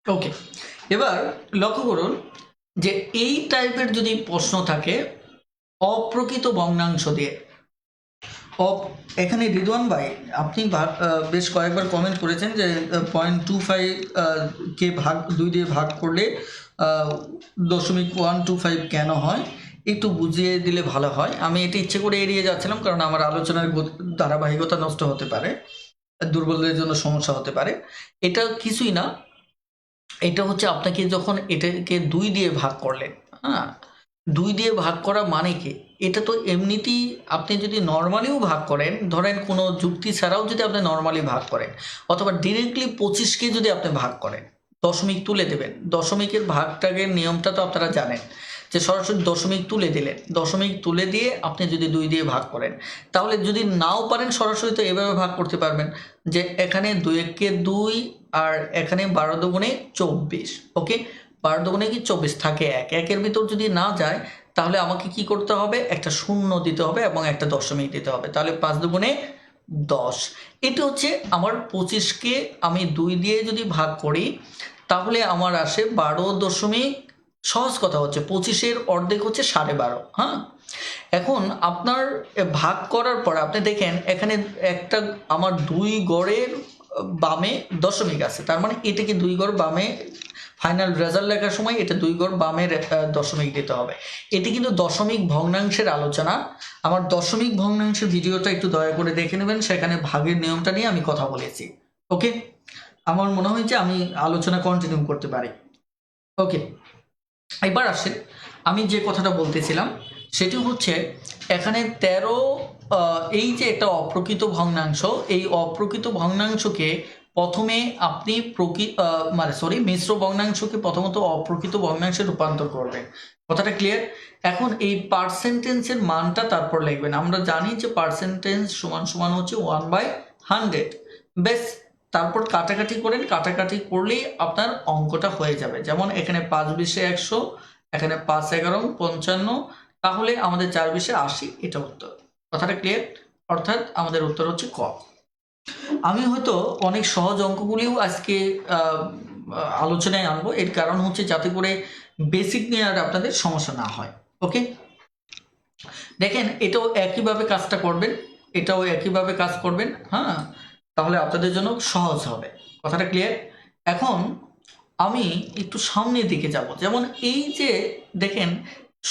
ওকে, এবার লক্ষ্য করুন যে এই টাইপের যদি প্রশ্ন থাকে অপ্রকৃত ভগ্নাংশ দিয়ে, এখানে রিদওয়ান ভাই আপনি বেশ কয়েকবার কমেন্ট করেছেন যে 0.25 কে ভাগ 2 দিয়ে ভাগ করলে 0.125 কেন হয়, একটু বুঝিয়ে দিলে ভালো হয়। আমি এটা ইচ্ছে করে এড়িয়ে যাচ্ছিলাম, কারণ আমার আলোচনার ধারাবাহিকতা নষ্ট হতে পারে, দুর্বলদের জন্য সমস্যা হতে পারে। এটা কিছুই না, এটা হচ্ছে আপনাকে যখন এটাকে 2 দিয়ে ভাগ করলেন, হ্যাঁ 2 দিয়ে ভাগ করা মানে কি, এটা তো এমনিতেই আপনি যদি নর্মালিও ভাগ করেন, ধরেন কোনো যুক্তি ছাড়াও যদি আপনি নর্মালি ভাগ করেন, অথবা ডিরেক্টলি 25কে যদি আপনি ভাগ করেন, দশমিক তুলে দেবেন, দশমিকের ভাগটাগের নিয়মটা তো আপনারা জানেন, যে সরাসরি দশমিক তুলে দিলেন, দশমিক তুলে দিয়ে আপনি যদি 2 দিয়ে ভাগ করেন, তাহলে যদি নাও পারেন সরাসরি তো এভাবে ভাগ করতে পারবেন, যে এখানে 2 1-কে 2, আর এখানে 12 দুগুণে 24। ওকে, 12 দুগুণে কি 24 থাকে 1, 1-এর ভিতর যদি না যায়, তাহলে আমাকে কি করতে হবে, একটা শূন্য দিতে হবে এবং একটা দশমিক দিতে হবে, তাহলে 5 দুগুণে 10। এটা হচ্ছে আমার 25কে আমি 2 দিয়ে যদি ভাগ করি, তাহলে আমার আসে 12 সহজ কথা হচ্ছে 25-এর অর্ধেক হচ্ছে 12.5। হ্যাঁ, এখন আপনার ভাগ করার পর আপনি দেখেন এখানে একটা আমার 2 গড়ের বামে দশমিক আছে, তার মানে এটাকে 2 গড় বামে ফাইনাল রেজাল্ট লেখার সময় এটা 2 ঘর বামের দশমিক দিতে হবে। এটি কিন্তু দশমিক ভগ্নাংশের আলোচনা। আমার দশমিক ভগ্নাংশের ভিডিওটা একটু দয়া করে দেখে নেবেন, সেখানে ভাগের নিয়মটা নিয়ে আমি কথা বলেছি। ওকে, আমার মনে হয় যে আমি আলোচনা কন্টিনিউ করতে পারি। ওকে, এবার আসেন, আমি যে কথাটা বলতেছিলাম সেটি হচ্ছে এখানে 13 এই যে একটা অপ্রকৃত ভগ্নাংশ, এই অপ্রকৃত ভগ্নাংশকে প্রথমে আপনি মিশ্র ভগ্নাংশকে প্রথমত অপ্রকৃত ভগ্নাংশে রূপান্তর করবেন। কথাটা ক্লিয়ার? এখন এই পার্সেন্টেন্সের মানটা তারপর লিখবেন। আমরা জানি যে পার্সেন্টেন্স সমান সমান হচ্ছে 1/100। বেশ, তারপর কাটাকাটি করেন, কাটাকাটি করলেই আপনার অঙ্কটা হয়ে যাবে। যেমন এখানে 5 20 100, এখানে 5 11 55, তাহলে আমাদের 4 20 80, এটা উত্তর। কথাটা ক্লিয়ার? অর্থাৎ আমাদের উত্তর হচ্ছে ক। আমি হয়তো অনেক সহজ অঙ্কগুলিও আজকে আলোচনায় আনবো, এর কারণ হচ্ছে যাতে করে বেসিক নিয়ে আর আপনাদের সমস্যা না হয়। ওকে, দেখেন এটাও একইভাবে কাজটা করবেন, এটাও একইভাবে কাজ করবেন। হ্যাঁ, তাহলে আপনাদের জন্য সহজ হবে। কথাটা ক্লিয়ার? এখন আমি একটু সামনের দিকে যাব। যেমন এই যে দেখেন,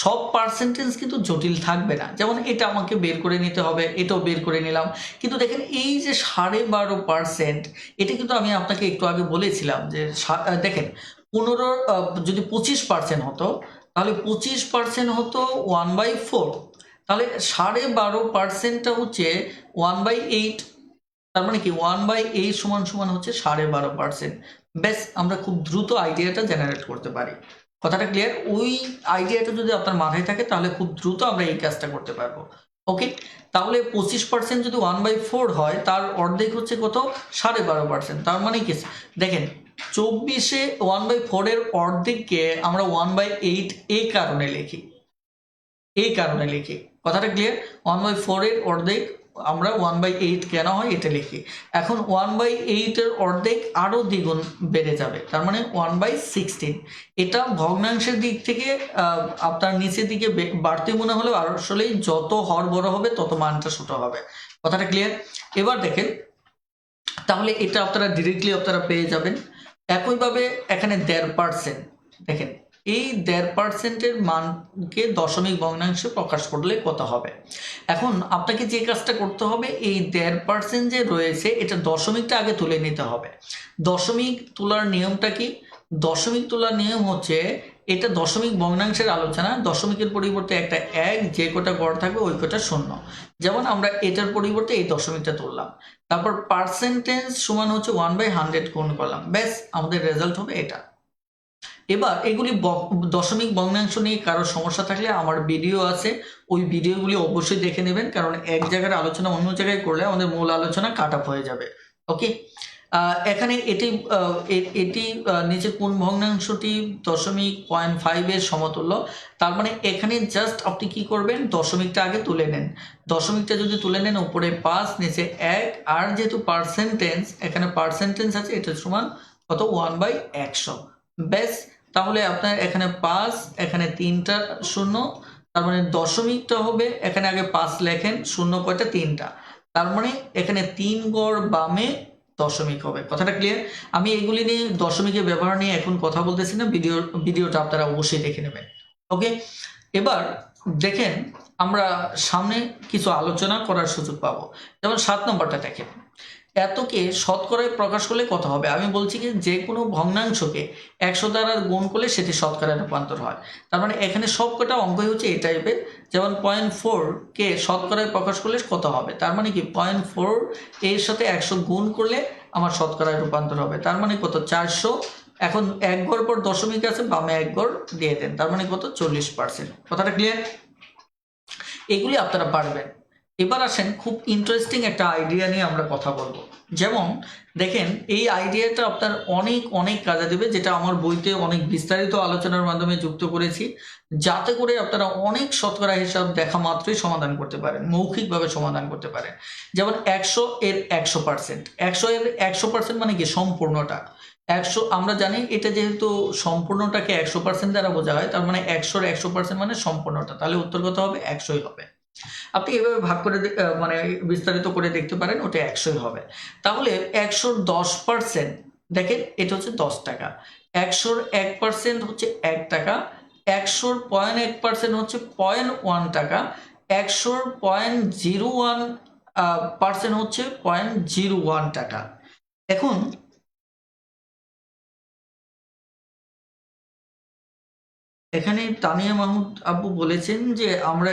সব পার্সেন্টেজ কিন্তু জটিল থাকবে না। যেমন এটা আমাকে বের করে নিতে হবে, এটাও বের করে নিলাম। কিন্তু দেখেন এই যে 12.5%, এটা কিন্তু আমি আপনাকে একটু আগে বলেছিলাম যে দেখেন 15 যদি 25% হতো, তাহলে 25% হতো 1/4, তাহলে 12.5%টা হচ্ছে 1/8। তার মানে কি 1/8 সমান সমান হচ্ছে 12.5%। বেশ, আমরা খুব দ্রুত আইডিয়াটা জেনারেট করতে পারি। কথাটা ক্লিয়ার? ওই আইডিয়াটা যদি আপনার মাথায় থাকে তাহলে খুব দ্রুত আমরা এই কাজটা করতে পারবো। ওকে, তাহলে 25% যদি 1/4 হয়, তার অর্ধেক হচ্ছে কত? 12.5%। তার মানে কি দেখেন, 24-এ 1/4 এর অর্ধেককে আমরা 1/8 এই কারণে লিখি, এই কারণে লিখি। কথাটা ক্লিয়ার? 1/4 এর অর্ধেক আমরা 1/8 কেন হয় এটা লিখি। এখন 1/8 এর অর্ধেক আরো দ্বিগুণ বেড়ে যাবে, তার মানে 1/16। এটা ভগ্নাংশের দিক থেকে আপনার নিচের দিকে বাড়তি মনে হলেও আসলেই যত হর বড় হবে তত মানটা ছোট হবে। কথাটা ক্লিয়ার? এবার দেখেন, তাহলে এটা আপনারা ডিরেক্টলি আপনারা পেয়ে যাবেন। একইভাবে এখানে 1.5%, দেখেন এই 1.5%-এর মানকে দশমিক ভগ্নাংশে প্রকাশ করলে কত হবে। এখন আপনাকে যে কাজটা করতে হবে, এই 1.5% যে রয়েছে এটা দশমিকটা আগে তুলে নিতে হবে। দশমিক তোলার নিয়মটা কি? দশমিক তোলার নিয়ম হচ্ছে, এটা দশমিক ভগ্নাংশের আলোচনা। দশমিকের পরিবর্তে একটা 1, যে কটা গড় থাকবে ওই কটা 0। যেমন আমরা এটার পরিবর্তে এই দশমিকটা তুললাম, তারপর পার্সেন্টেজ সমান হচ্ছে 1/100 গুণ করলাম, ব্যাস আমাদের রেজাল্ট হবে এটা। এবার এগুলি দশমিক ভগ্নাংশ নিয়ে কারো সমস্যা থাকলে আমার ভিডিও আছে, ওই ভিডিওগুলি অবশ্যই দেখে নেবেন, কারণ এক জায়গার আলোচনা অন্য জায়গায় করলে আমাদের মূল আলোচনা কাট অফ হয়ে যাবে। ওকে, এখানে এটি নিচের কোন ভগ্নাংশটি 0.5 এর সমতুল্য? তার মানে এখানে জাস্ট আপনি কি করবেন, দশমিকটা আগে তুলে নেন। দশমিকটা যদি তুলে নেন, উপরে 5 নিচে 1, আর যেহেতু পার্সেন্টেজ, এখানে পার্সেন্টেজ আছে, এটা সমান কত? 1/100। ব্যাস, তাহলে আপনার এখানে 5, এখানে 3টা 0, তার মানে দশমিকটা হবে, এখানে আগে 5 লেখেন, 0 কয়টা? 3টা, তার মানে এখানে 3 গড় বামে দশমিক হবে। কথাটা ক্লিয়ার? আমি এগুলি নিয়ে দশমিকের ব্যবহার নিয়ে এখন কথা বলতেছি না, ভিডিওটা আপনারা অবশ্যই দেখে নেবেন। ওকে, এবার দেখেন আমরা সামনে কিছু আলোচনা করার সুযোগ পাবো। যেমন 7 নম্বরটা দেখেন, এতকে শতকরায় প্রকাশ করলে কত হবে? আমি বলছি কি, যে কোনো ভগ্নাংশকে 100 দ্বারা গুণ করলে সেটি শতকরায় রূপান্তর হয়। তার মানে এখানে সবকটা অঙ্কই হচ্ছে এই টাইপের। যেমন 0.4 কে শতকরায় প্রকাশ করলে কত হবে? তার মানে কি 0.4 এর সাথে 100 গুণ করলে আমার শতকরায় রূপান্তর হবে, তার মানে কত? 400। এখন 1 ঘর পর দশমিক আছে, বামে 1 ঘর দিয়ে দেন, তার মানে কত? 40%। কথাটা ক্লিয়ার? এগুলি আপনারা পারবেন। এবার আসেন, খুব ইন্টারেস্টিং একটা আইডিয়া নিয়ে আমরা কথা বলবো। যেমন দেখেন, এই আইডিয়াটা আপনার অনেক অনেক কাজে দেবে, যেটা আমার বইতে অনেক বিস্তারিত আলোচনার মাধ্যমে যুক্ত করেছি, যাতে করে আপনারা অনেক শতকরা হিসাব দেখা মাত্রই সমাধান করতে পারেন, মৌখিকভাবে সমাধান করতে পারেন। যেমন 100 এর 100%, 100 এর 100% মানে কি? সম্পূর্ণটা। 100 আমরা জানি, এটা যেহেতু সম্পূর্ণটাকে 100% দ্বারা বোঝা হয়, তার মানে 100 এর 100% মানে সম্পূর্ণটা, তাহলে উত্তর কত হবে? 100ই হবে। আপনি এভাবে ভাগ করে মানে বিস্তারিত করে দেখতে পারেন, ওটা 100ই হবে। তাহলে 100 10%, দেখেন এটা হচ্ছে 10 টাকা, 100-র 1% হচ্ছে 1 টাকা, 100-র 0.1% হচ্ছে 0.1 টাকা, 100-র 0.01% হচ্ছে 0.01 টাকা। এখন এখানে তানিয়া মাহমুদ আপু বলেছেন যে আমরা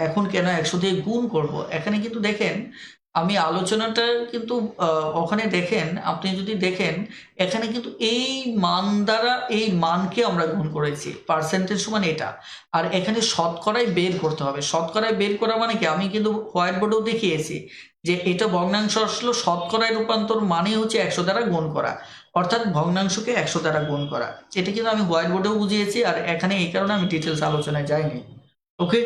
এখন কেন 100 দিয়ে গুণ করব। এখানে কিন্তু দেখেন আমি আলোচনাটা কিন্তু ওখানে দেখেন, আপনি যদি দেখেন এখানে কিন্তু এই মান দ্বারা এই মানকে আমরা গুণ করেছি, পার্সেন্টেজ সমান এটা। আর এখানে শতকরায় বের করতে হবে। শতকরায় বের করা মানে কি, আমি কিন্তু হোয়াইট বোর্ডেও দেখিয়েছি যে এটা ভগ্নাংশ আসলো, শতকরায় রূপান্তর মানে হচ্ছে 100 দ্বারা গুণ করা, অর্থাৎ ভগ্নাংশকে 100 দ্বারা গুণ করা। এটা কিন্তু আমি হোয়াইট বোর্ডেও বুঝিয়েছি, আর এখানে এই কারণে আমি ডিটেলস আলোচনায় যাইনি। ওকে,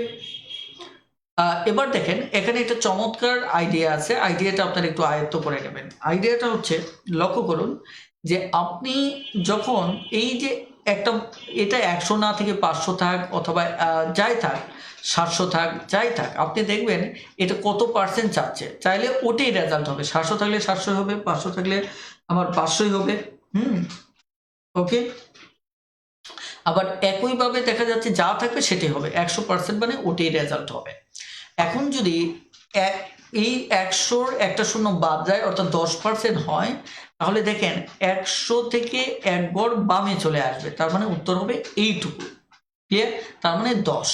এবার দেখেন এখানে একটা চমৎকার আইডিয়া আছে, আইডিয়াটা আপনারা একটু আয়ত্ত করে নেবেন। আইডিয়াটা হচ্ছে, লক্ষ্য করুন যে আপনি যখন এই যে একটা, এটা 100 না থেকে 500 থাক অথবা যাই থাক, 700 থাক, যাই থাক, আপনি দেখবেন এটা কত পার্সেন্ট চাচ্ছে, চাইলে ওটাই রেজাল্ট হবে। 700 থাকলে 700 হবে, 500 থাকলে আমার 500ই হবে। ওকে, আবার একইভাবে দেখা যাচ্ছে যা থাকবে সেটাই হবে, 100% মানে ওটাই রেজাল্ট হবে। এখন যদি এই 100-র একটা শূন্য বাদ যায় অর্থাৎ 10% হয়, তাহলে দেখেন 100 থেকে 1 গড় বামে চলে আসবে, তার মানে উত্তর হবে এইটুকু। ক্লিয়ার? তার মানে 10।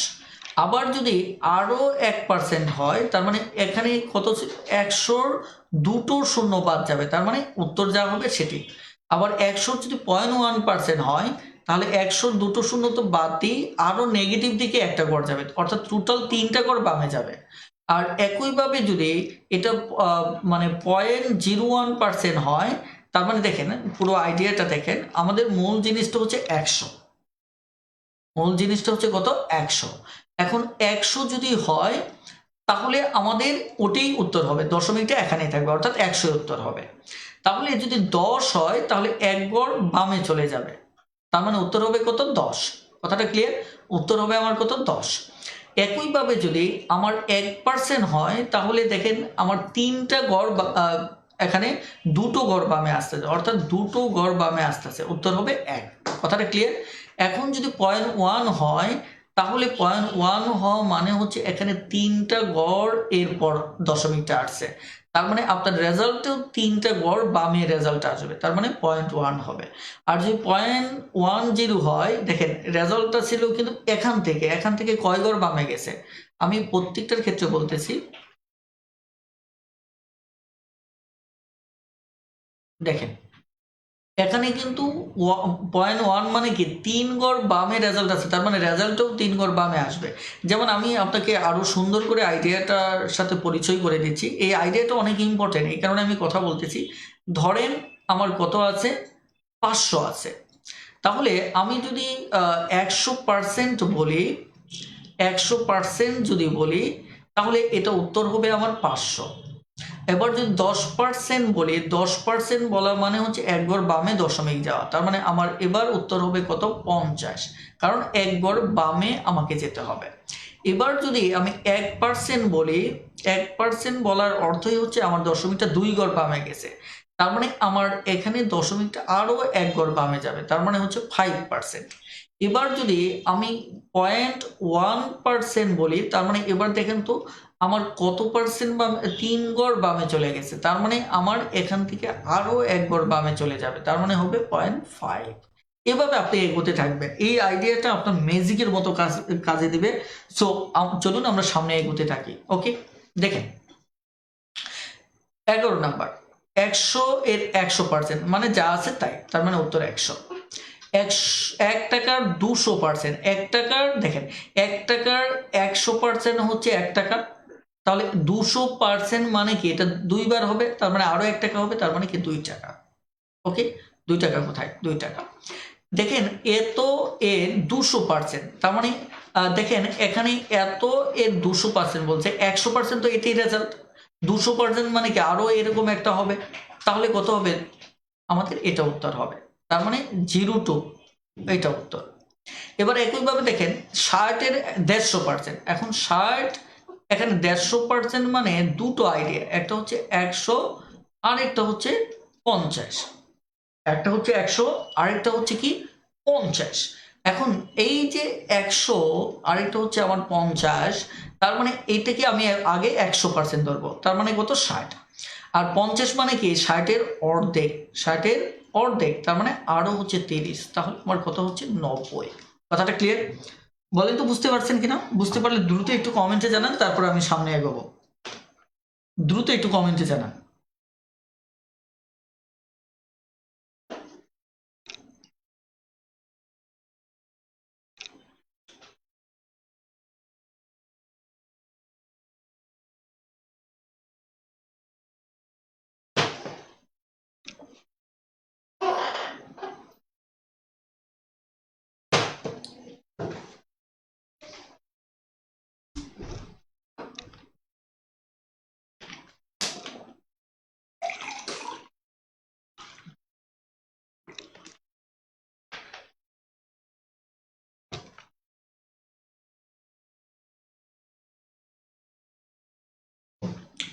আবার যদি আরো 1% হয়, তার মানে এখানে কত, 100-র দুটো শূন্য বাদ যাবে, তার মানে উত্তর যা হবে সেটি। আবার 100 যদি 0.1% হয়, তাহলে 100-র দুটো শূন্য তো বাদ দিই, আরো নেগেটিভ দিকে একটা গড় যাবে, অর্থাৎ টোটাল 3টা গড় বামে যাবে। আর একইভাবে যদি এটা মানে 0.01% হয়, তার মানে দেখেন পুরো আইডিয়াটা দেখেন, আমাদের মূল জিনিসটা হচ্ছে 100, মূল জিনিসটা হচ্ছে কত, 100। এখন 100 যদি হয়, তাহলে আমাদের ওটাই উত্তর হবে, দশমিকটা এখানেই থাকবে, অর্থাৎ 100 উত্তর হবে। তাহলে যদি 10 হয়, তাহলে 1 গড় বামে চলে যাবে, তার মানে উত্তর হবে কত, 10। কথাটা ক্লিয়ার? উত্তর হবে আমার কত, 10। একইভাবে যদি আমার 1% হয়, তাহলে দেখেন আমার 3টা গড় এখানে দুটো গড় বামে আসতেছে, অর্থাৎ দুটো গড় বামে আসতেছে, উত্তর হবে 1। কথাটা ক্লিয়ার? এখন যদি 0.1 হয়, তাহলে 0.1 হওয়া মানে হচ্ছে এখানে 3টা গড় এরপর দশমিকটা আসছে, তার মানে আপনার রেজাল্টেও 3টা গড় বামে রেজাল্ট আসবে, তার মানে 0.1 হবে। আর যদি 0.10 হয়, দেখেন রেজাল্টটা ছিল কিন্তু এখান থেকে কয় গড় বামে গেছে, আমি প্রত্যেকটার ক্ষেত্রে বলতেছি। দেখেন এখানে কিন্তু 0.1 মানে কি, 3 গড় বামে রেজাল্ট আছে, তার মানে রেজাল্টও 3 গড় বামে আসবে। যেমন আমি আপনাকে আরো সুন্দর করে আইডিয়াটার সাথে পরিচয় করে দিচ্ছি, এই আইডিয়াটা অনেক ইম্পর্টেন্ট, এই কারণে আমি কথা বলতেছি। ধরেন আমার কত আছে, 500 আছে। তাহলে আমি যদি 100% বলি, 100% যদি বলি, তাহলে এটা উত্তর হবে আমার 500। এবার যদি 10% বলি, 10% বলা মানে হচ্ছে 1 গড় বামে দশমিক যাওয়া, তার মানে আমার এবার উত্তর হবে কত, 50, কারণ 1 গড় বামে আমাকে যেতে হবে। এবার যদি আমি 1% বলি, 1% বলার অর্থই হচ্ছে আমার দশমিকটা 2 গড় বামে গেছে, তার মানে আমার এখানে দশমিকটা আরো 1 গড় বামে যাবে, তার মানে হচ্ছে 5%। এবার যদি আমি 0.1% বলি, তার মানে এবার দেখেন তো আমার কত পার্সেন্ট বামে, 3 গড় বামে চলে গেছে, তার মানে আমার এখান থেকে আরো 1 গড় বামে চলে যাবে, তার মানে হবে 0.5। এভাবে আপনি এগোতে থাকবেন, এই আইডিয়াটা আপনার ম্যাজিকের মতো কাজে দিবে। সো চলুন আমরা সামনে এগোতে থাকি। ওকে, দেখেন 11 নাম্বার, 100 এর 100% মানে যা আছে তাই, তার মানে উত্তর 100। 1 টাকার 200%, 1 টাকার দেখেন 1 টাকার 100% হচ্ছে 1 টাকা, তাহলে 200% মানে কি, এটা 2 বার হবে, তার মানে আরো 1 টাকা হবে, তার মানে কি 2 টাকা। ওকে, 2 টাকা কোথায়, 2 টাকা। দেখেন এত এর 200%, তার মানে দেখেন এখানে এত এর 200% বলছে, 100% তো এটাই রেজাল্ট, 200% মানে কি আরো এরকম একটা হবে, তাহলে কত হবে, আমাদের এটা উত্তর হবে, তার মানে 0 to এটা উত্তর। এবার একইভাবে দেখেন 60-এর 150%, এখন 60, এখানে 150% মানে দুটো আইডিয়া, একটা হচ্ছে 100 আর একটা হচ্ছে 50। একটা হচ্ছে 100, আরেকটা হচ্ছে কি 50। এখন এই যে 100, আরেকটা হচ্ছে আমার 50, তার মানে এইটাকে আমি আগে 100% ধরবো, তার মানে কত 60। আর 50 মানে কি 60-এর অর্ধেক, 60-এর অর্ধেক তার মানে আরো হচ্ছে 30, তাহলে আমার কত হচ্ছে 90। কথাটা ক্লিয়ার? বলেন তো বুঝতে পারছেন কিনা? বুঝতে পারলে দ্রুত একটু কমেন্টে জানান, তারপর আমি সামনে এগোবো। দ্রুত একটু কমেন্টে জানান।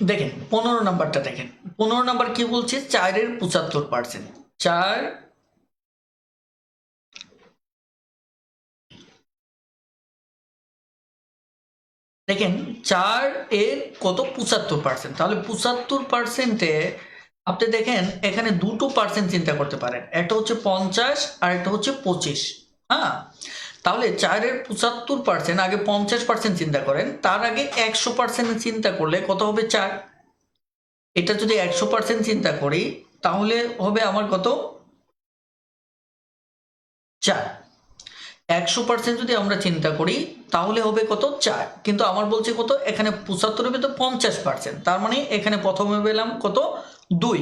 দেখেন 15 নাম্বারটা দেখেন। 15 নাম্বার কি বলছে? 4-এর 75%। 4, দেখেন 4-এর কত 75%, তাহলে 75%-এ আপনি দেখেন এখানে দুটো পার্সেন্ট চিন্তা করতে পারেন, একটা হচ্ছে 50 আর একটা হচ্ছে 25। হ্যাঁ, তাহলে 4-এর 75%, আগে 50% চিন্তা করেন, তার আগে 100% চিন্তা করলে কত হবে 4। এটা যদি 100% চিন্তা করি তাহলে হবে আমার কত 4। 100% যদি আমরা চিন্তা করি তাহলে হবে কত 4, কিন্তু আমার বলছে কত এখানে 75-এর ভিতর 50%, তার মানে এখানে প্রথমে পেলাম কত 2।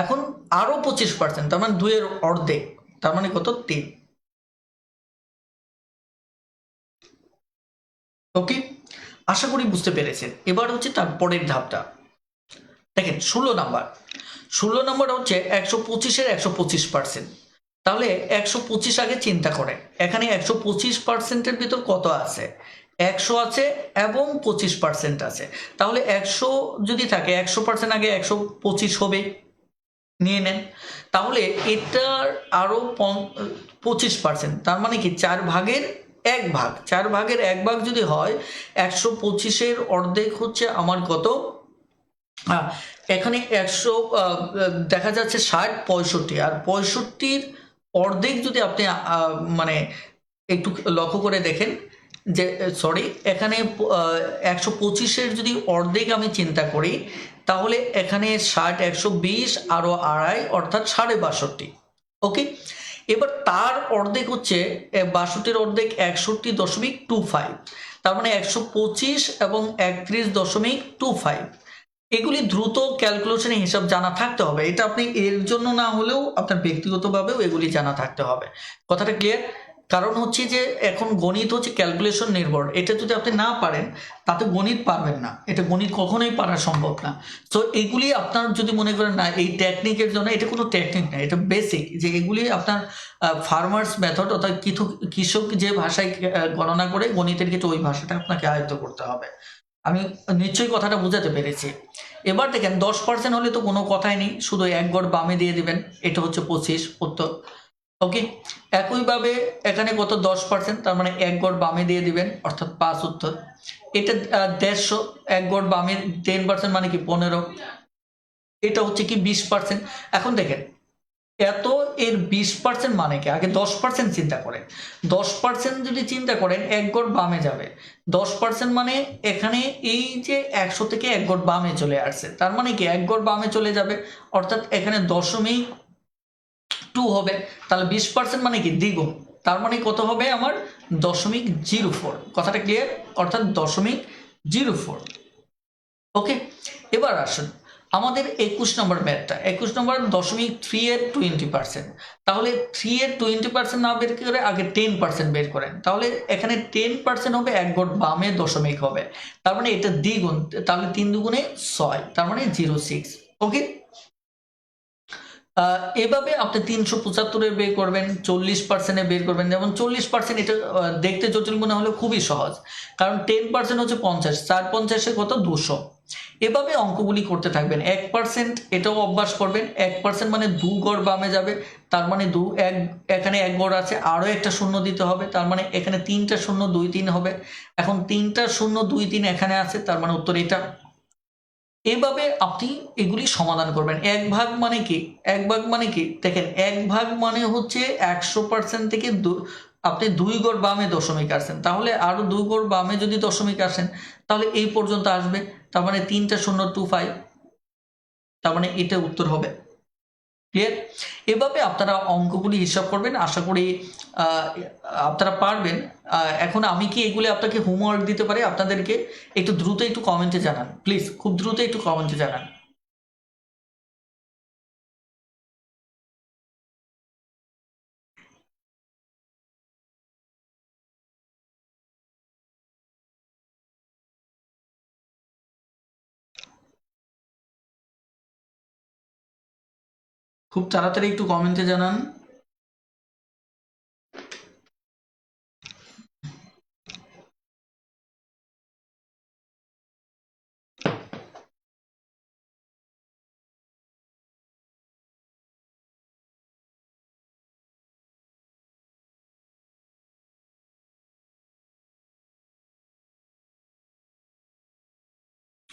এখন আরো 25%, তার মানে 2-এর অর্ধেক, তার মানে কত 3। ওকে, আশা করি বুঝতে পেরেছেন। এবার হচ্ছে তার পরের ধাপটা দেখেন। 16 নাম্বার হচ্ছে 125-এর 125%। তাহলে 125 আগে চিন্তা করে, এখানে 125%-এর ভিতর কত আছে? 100 আছে এবং 25% আছে। তাহলে 100 যদি থাকে 100% আগে 125 হবে, নিয়ে নেন। তাহলে এটার আরো 25%, তার মানে কি 4/1 4/1 যদি হয়, 125-এর অর্ধেক হচ্ছে আমার কত, এখানে 100, দেখা যাচ্ছে 60, 65, আর 65-র অর্ধেক যদি আপনি মানে একটু লক্ষ্য করে দেখেন যে, সরি, এখানে 125-এর যদি অর্ধেক আমি চিন্তা করি তাহলে এখানে 60, 120 আরো আড়াই, অর্থাৎ 62.5। ওকে, এবার তার অর্ধেক হচ্ছে 62-র অর্ধেক 61.25, তার মানে 125 এবং 31.25। এগুলি দ্রুত ক্যালকুলেশনে হিসাব জানা থাকতে হবে, এটা আপনি এর জন্য না হলেও আপনার ব্যক্তিগতভাবেও এগুলি জানা থাকতে হবে। কথাটা ক্লিয়ার? কারণ হচ্ছে যে এখন গণিত হচ্ছে ক্যালকুলেশন নির্ভর, এটা যদি আপনি না পারেন তাতে গণিত পারবেন না, এটা গণিত কখনোই পারা সম্ভব না। তো এগুলি আপনার যদি মনে করেন না এই টেকনিকের জন্য, এটা কোনো টেকনিক না, এটা বেসিক, যে এগুলি আপনার ফার্মার্স মেথড, অর্থাৎ কৃষক যে ভাষায় গণনা করে গণিতের ক্ষেত্রে ওই ভাষাটা আপনাকে আয়ত্ত করতে হবে। আমি নিশ্চয়ই কথাটা বুঝাতে পেরেছি। এবার দেখেন 10% হলে তো কোনো কথাই নেই, শুধু 1 গড় বামে দিয়ে দিবেন, এটা হচ্ছে 25 উত্তর। ওকে, একইভাবে এখানে কত 10%, তার মানে 1 গড় বামে দিয়ে দিবেন, অর্থাৎ 5 উত্তর। এটা 150, 1 গড় বামে 10% মানে কি 15, এটা হচ্ছে কি 20%। এখন দেখেন এত, এর 20% মানে কি, আগে 10% চিন্তা করেন। 10% যদি চিন্তা করেন 1 গড় বামে যাবে, 10% মানে এখানে এই যে 100 থেকে 1 গড় বামে চলে আসছে, তার মানে কি 1 গড় বামে চলে যাবে, অর্থাৎ এখানে 0.2 হবে। তাহলে 20% মানে কি দ্বিগুণ, তার মানে কত হবে আমার 0.04। কথাটা ক্লিয়ার? অর্থাৎ 0.04। ওকে, এবার আসুন আমাদের 21 নম্বর ম্যাথটা। 21 নম্বর 0.3-এর 20%। তাহলে 3-এর 20% না বের করে আগে 10% বের করেন, তাহলে এখানে 10% হবে 1 গড় বামে দশমিক হবে, তার মানে এটা দ্বিগুণ, তাহলে 3 দুগুণে 6, তার মানে 0.6। ওকে, এভাবে আপনি 375-এর বের করবেন, 40%-এ বের করবেন। যেমন 40% এটা দেখতে জটিল মনে হলে খুবই সহজ, কারণ 10% হচ্ছে 50, 4 50-এ কত 200, এভাবে অঙ্কগুলি করতে থাকবেন। 1% এটাও অভ্যাস করবেন। 1% মানে 2 গড় বামে যাবে, তার মানে এখানে 1 গড় আছে, আরও একটা শূন্য দিতে হবে, তার মানে এখানে 3টা শূন্য 2 3 হবে। এখন 3টা শূন্য 2 3 এখানে আছে, তার মানে উত্তর এটা। এভাবে আপনি এগুলি সমাধান করবেন। 1 ভাগ মানে কি? 1 ভাগ মানে কি দেখেন, 1 ভাগ মানে হচ্ছে 100% থেকে আপনি 2 গড় বামে দশমিক আসেন, তাহলে আরো 2 গড় বামে যদি দশমিক আসেন তাহলে এই পর্যন্ত আসবে, তার মানে 3টা শূন্য 2 5, তার মানে এটা উত্তর হবে। ক্লিয়ার? এভাবে আপনারা অঙ্কগুলি হিসাব করবেন, আশা করি আপনারা পারবেন। এখন আমি কি এগুলি আপনাকে হোমওয়ার্ক দিতে পারি? আপনাদেরকে একটু দ্রুত একটু কমেন্টে জানান প্লিজ, খুব দ্রুত একটু কমেন্টে জানান। খুব তাড়াতাড়ি একটু কমেন্টে জানান।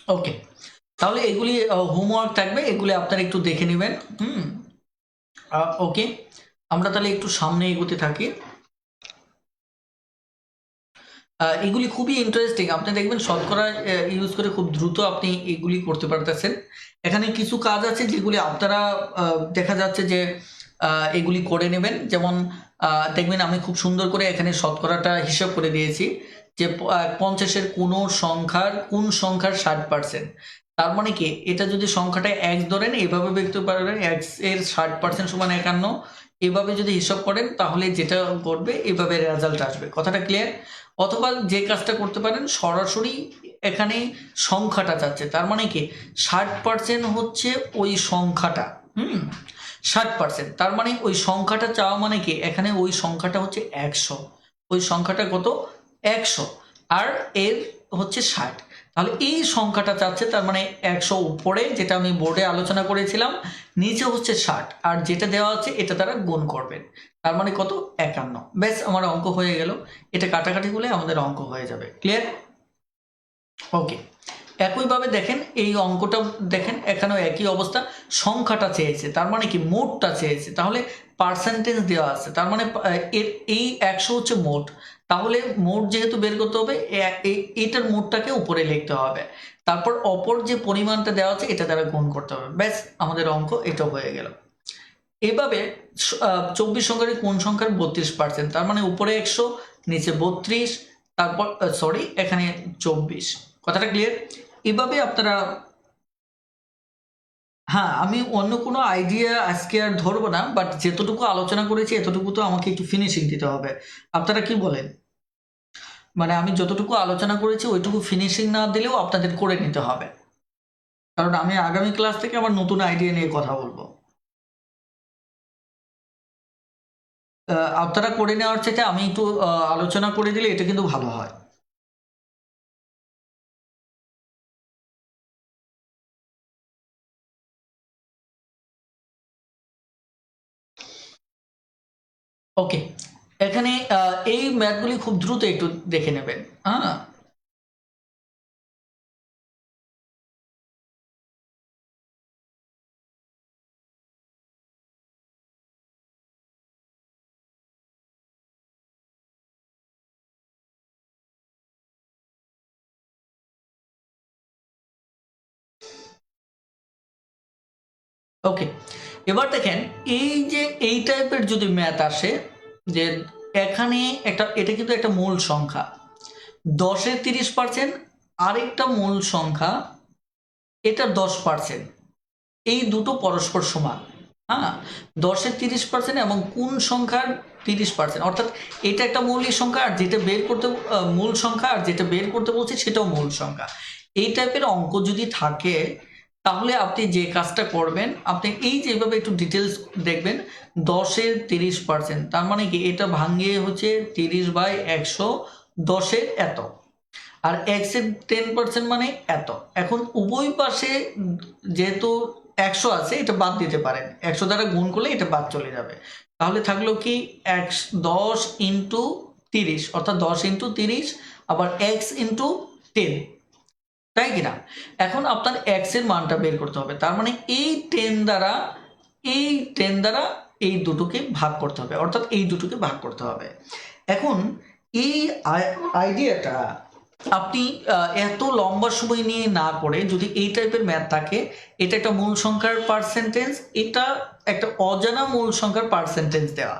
ওকে, তাহলে এগুলি হোমওয়ার্ক থাকবে, এগুলি আপনারা একটু দেখে নেবেন। ওকে, আমরা তাহলে একটু সামনে এগোতে থাকি। এগুলি খুবই ইন্টারেস্টিং, আপনি দেখবেন শতকরা ইউজ করে খুব দ্রুত আপনি এগুলি করতে পারতেছেন। এখানে কিছু কাজ আছে যেগুলি আপনারা দেখা যাচ্ছে যে এগুলি করে নেবেন। যেমন দেখবেন আমি খুব সুন্দর করে এখানে শতকরাটা হিসাব করে দিয়েছি যে 50-এর কোন সংখ্যার 60%। তার মানে কি, এটা যদি সংখ্যাটা x ধরেন এভাবে লিখতে পারবেন, x এর 60% সমান 51। এভাবে যদি হিসাব করেন তাহলে যেটা করবে এভাবে রেজাল্ট আসবে। কথাটা ক্লিয়ার? অথবা যে কাজটা করতে পারেন, সরাসরি এখানে সংখ্যাটা চাচ্ছে, তার মানে কি 60% হচ্ছে ওই সংখ্যাটা। 60%, তার মানে ওই সংখ্যাটা চাওয়া মানে কি, এখানে ওই সংখ্যাটা হচ্ছে 100, ওই সংখ্যাটা কত 100, আর এর হচ্ছে 60। তাহলে এই সংখ্যাটা চাচ্ছে, তার মানে 100 উপরে যেটা আমি বোর্ডে আলোচনা করেছিলাম, নিচে হচ্ছে 60, আর যেটা দেওয়া আছে এটা তারা গুণ করবেন, তার মানে কত 51। ব্যাস, আমার অঙ্ক হয়ে গেল। এটা কাটাকাটি করলে আমাদের অঙ্ক হয়ে যাবে। ক্লিয়ার? ওকে, একইভাবে দেখেন এই অঙ্কটা দেখেন, এখানেও একই অবস্থা, সংখ্যাটা চেয়েছে, তার মানে কি মোটটা চেয়েছে, তাহলে পার্সেন্টেজ দেওয়া আছে, তার মানে এর এই 100 হচ্ছে মোট, তাহলে মোট যেহেতু বের করতে হবে এটার মোটটাকে উপরে লিখতে হবে, তারপর অপর যে পরিমাণটা দেওয়া আছে এটা দ্বারা গুণ করতে হবে। ব্যাস, আমাদের অঙ্ক এটা হয়ে গেল। এভাবে 24 সংখ্যার কোন সংখ্যার 32%, তার মানে উপরে 100 নিচে 32, তারপর সরি এখানে 24। কথাটা ক্লিয়ার? এভাবে আপনারা, হ্যাঁ আমি অন্য কোনো আইডিয়া আজকে আর ধরবো না, বাট যেতটুকু আলোচনা করেছি এতটুকু তো আমাকে একটু ফিনিশিং দিতে হবে। আপনারা কি বলেন? মানে আমি যতটুকু আলোচনা করেছি ওইটুকু ফিনিশিং না দিলেও আপনাদের করে নিতে হবে, কারণ আমি আগামী ক্লাস থেকে আবার নতুন আইডিয়া নিয়ে কথা বলবো। আপনারা করে নেওয়ার চাইতে আমি একটু আলোচনা করে দিলে এটা কিন্তু ভালো হয়। ওকে, এখানে এই ম্যাথগুলি খুব দ্রুত একটু দেখে নেবেন। হ্যাঁ, ওকে, এবার দেখেন এই যে এই টাইপের যদি ম্যাথ আসে, যে এখানে এটা কিন্তু একটা মূল সংখ্যা, 10-এর 30%, আরেকটা মূল সংখ্যা এটা 10%, এই দুটো পরস্পর সমান। হ্যাঁ, 10-এর 30% এবং কোন সংখ্যার 30%, অর্থাৎ এটা একটা মৌলিক সংখ্যা, আর যেটা বের করতে মূল সংখ্যা, আর যেটা বের করতে বলছি সেটাও মূল সংখ্যা। এই টাইপের অঙ্ক যদি থাকে তাহলে আপনি যে কাজটা করবেন, আপনি এই যেভাবে একটু ডিটেলস দেখবেন, 10-এর 30%, তার মানে কি এটা ভাঙিয়ে হচ্ছে 30/100, 10-এর এত, আর এক্স এর 10% মানে এত। এখন উভয় পাশে যেহেতু 100 আছে, এটা বাদ দিতে পারেন, 100 দ্বারা গুণ করলে এটা বাদ চলে যাবে। তাহলে থাকলো কি 10 ইন্টু 30, অর্থাৎ 10 ইন্টু 30, আবার এক্স ইন্টু 10, তাই কিনা? এখন আপনার এক্স এর মানটা বের করতে হবে, তার মানে এই 10 দ্বারা এই দুটোকে ভাগ করতে হবে, অর্থাৎ এই দুটোকে ভাগ করতে হবে। এখন এই আইডিয়াটা আপনি এত লম্বা সময় নিয়ে না করে যদি এই টাইপের ম্যাথ থাকে, এটা একটা মূল সংখ্যার পার্সেন্টেজ, এটা একটা অজানা মূল সংখ্যার পার্সেন্টেজ দেওয়া,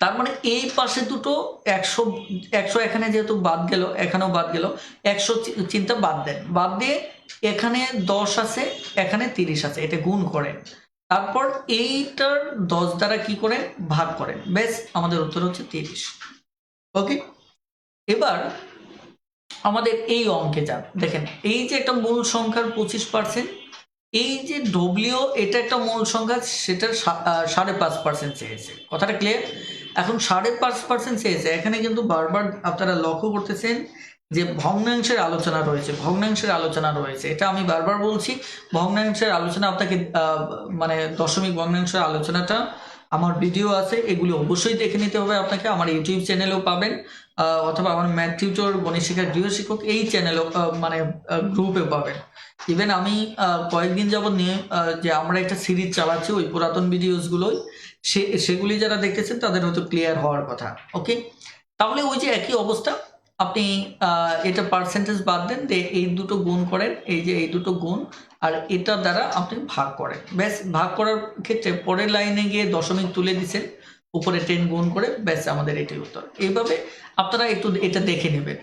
তার মানে এই পাশে দুটো 100 এখানে যেহেতু বাদ গেল, এখানেও বাদ গেল, 100 চিন্তা বাদ দেন, বাদ দিয়ে এখানে 10 আছে, এখানে 30 আছে, এটা গুণ করেন, তারপর এইটার 10 দ্বারা কি করেন ভাগ করেন, ব্যাস আমাদের উত্তর হচ্ছে 30। ওকে, এবার আমাদের এই অঙ্কে যান, দেখেন এই যে একটা মূল সংখ্যার 25%, এই যে ডব্লিউ এটা একটা মূল সংখ্যা, সেটার 5.5% চেয়েছে, কথাটা ক্লিয়ার? এখন 5.5% চেয়েছে, এখানে কিন্তু বারবার আপনারা লক্ষ্য করতেছেন যে ভগ্নাংশের আলোচনা রয়েছে, এটা আমি বারবার বলছি, ভগ্নাংশের আলোচনা আপনাকে মানে দশমিক ভগ্নাংশের আলোচনাটা আমার ভিডিও আছে, এগুলি অবশ্যই দেখে নিতে হবে আপনাকে, আমার ইউটিউব চ্যানেলেও পাবেন, অথবা আমার ম্যাথ টিউটর গণিত শিক্ষার গৃহ শিক্ষক এই চ্যানেলেও মানে গ্রুপেও পাবেন। ইভেন আমি কয়েকদিন যাবত নিয়ে যে আমরা একটা সিরিজ চালাচ্ছি ওই পুরাতন ভিডিওসগুলোই, সেগুলি যারা দেখতেছেন তাদের হয়তো ক্লিয়ার হওয়ার কথা। ওকে, তাহলে ওই যে একই অবস্থা, আপনি এটা পার্সেন্টেজ বাদ দেন, এই দুটো গুণ করেন, এই যে এই দুটো গুণ আর এটার দ্বারা আপনি ভাগ করেন, ব্যাস ভাগ করার ক্ষেত্রে পরের লাইনে গিয়ে দশমিক তুলে দিচ্ছেন, উপরে 10 গুণ করে, ব্যাস আমাদের এটাই উত্তর। এইভাবে আপনারা একটু এটা দেখে নেবেন,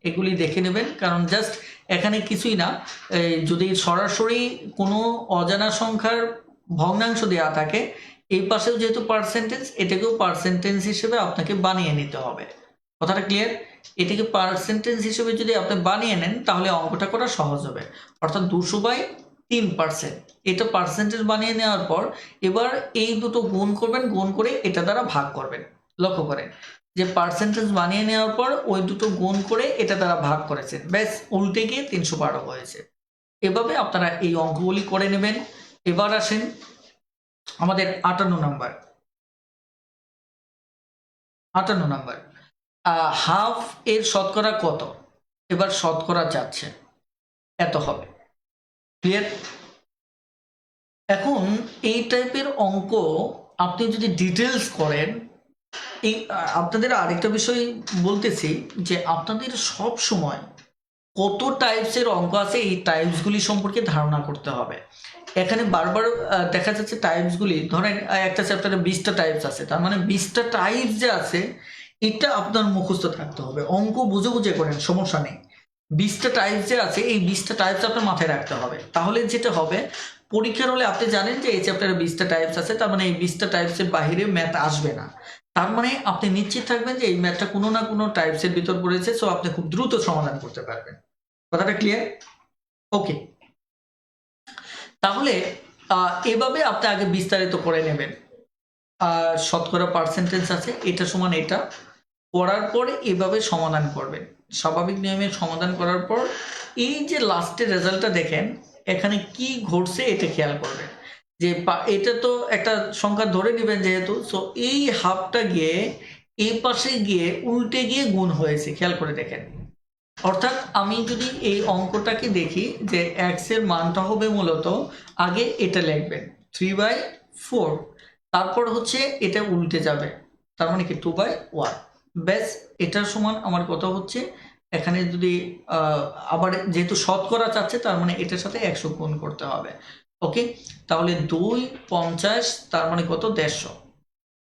এগুলি দেখে নেবেন, কারণ জাস্ট এখানে কিছুই না, যদি সরাসরি কোনো অজানা সংখ্যার ভগ্নাংশ দেওয়া থাকে, এই পাশেও যেহেতু পার্সেন্টেজ, এটাকেও পার্সেন্টেজ হিসেবে আপনাকে বানিয়ে নিতে হবে, কথাটা ক্লিয়ার? এটাকে পার্সেন্টেজ হিসেবে যদি আপনি বানিয়ে নেন তাহলে অঙ্কটা করা সহজ হবে, অর্থাৎ 200/3%, এটা পার্সেন্টেজ বানিয়ে নেওয়ার পর এবার এই দুটো গুণ করবেন, গুণ করে এটা দ্বারা ভাগ করবেন। লক্ষ্য করেন যে পার্সেন্টেজ বানিয়ে নেওয়ার পর ওই দুটো গুণ করে এটা দ্বারা ভাগ করেছেন, ব্যাস উল্টে গিয়ে 312 হয়েছে। এভাবে আপনারা এই অঙ্কগুলি করে নেবেন। এবার আসেন আমাদের 58 নাম্বার, হাফ এর শতকরা কত? এবার শতকরা যাচ্ছে এত হবে, ক্লিয়ার? এখন এই টাইপের অঙ্ক আপনি যদি ডিটেলস করেন, এই আপনাদের আরেকটা বিষয় বলতেছি যে আপনাদের সব সময় কত টাইপসের অঙ্ক আছে এই টাইপসগুলি সম্পর্কে ধারণা করতে হবে। এখানে বারবার দেখা যাচ্ছে টাইপসগুলি, ধরেন একটা চ্যাপ্টারে 20টা টাইপস আছে, তার মানে 20টা টাইপস যে আছে এটা আপনার মুখস্থ থাকতে হবে, অঙ্ক বুঝে বুঝে করেন, সমস্যা নেই। 20টা টাইপস যে আছে এই 20টা টাইপস আপনার মাথায় রাখতে হবে, তাহলে যেটা হবে পরীক্ষার হলে আপনি জানেন যে এই চ্যাপ্টারে 20টা টাইপস আছে, তার মানে এই 20টা টাইপসের বাইরে ম্যাথ আসবে না, তার মানে আপনি নিশ্চিত থাকবেন যে এই ম্যাথটা কোনো না কোনো টাইপসের ভিতর পড়েছে, সো আপনি খুব দ্রুত সমাধান করতে পারবেন, কথাটা ক্লিয়ার? ওকে, তাহলে এভাবে আপনি আগে বিস্তারিত করে নেবেন, শতকরা পার্সেন্টেজ আছে, এটা সমান এটা করার পরে এভাবে সমাধান করবেন, স্বাভাবিক নিয়মে সমাধান করার পর এই যে লাস্টের রেজাল্টটা দেখেন এখানে কি ঘটছে এটা খেয়াল করবেন, যে এটা তো একটা সংখ্যা ধরে নেবেন যেহেতু, সো এই হাফটা গিয়ে এই পাশে গিয়ে উল্টে গিয়ে গুণ হয়েছে, খেয়াল করে দেখেন। অর্থাৎ আমি যদি এই অঙ্কটাকে দেখি যে এক্স এর মানটা হবে মূলত, আগে এটা লিখবেন 3/4, তারপর হচ্ছে এটা উল্টে যাবে, তার মানে কি 2/1, ব্যাস এটার সমান আমার কথা হচ্ছে, এখানে যদি আবার যেহেতু শতকরা চাচ্ছে তার মানে এটার সাথে 100 গুণ করতে হবে। ওকে, তাহলে 250, তার মানে কত 150,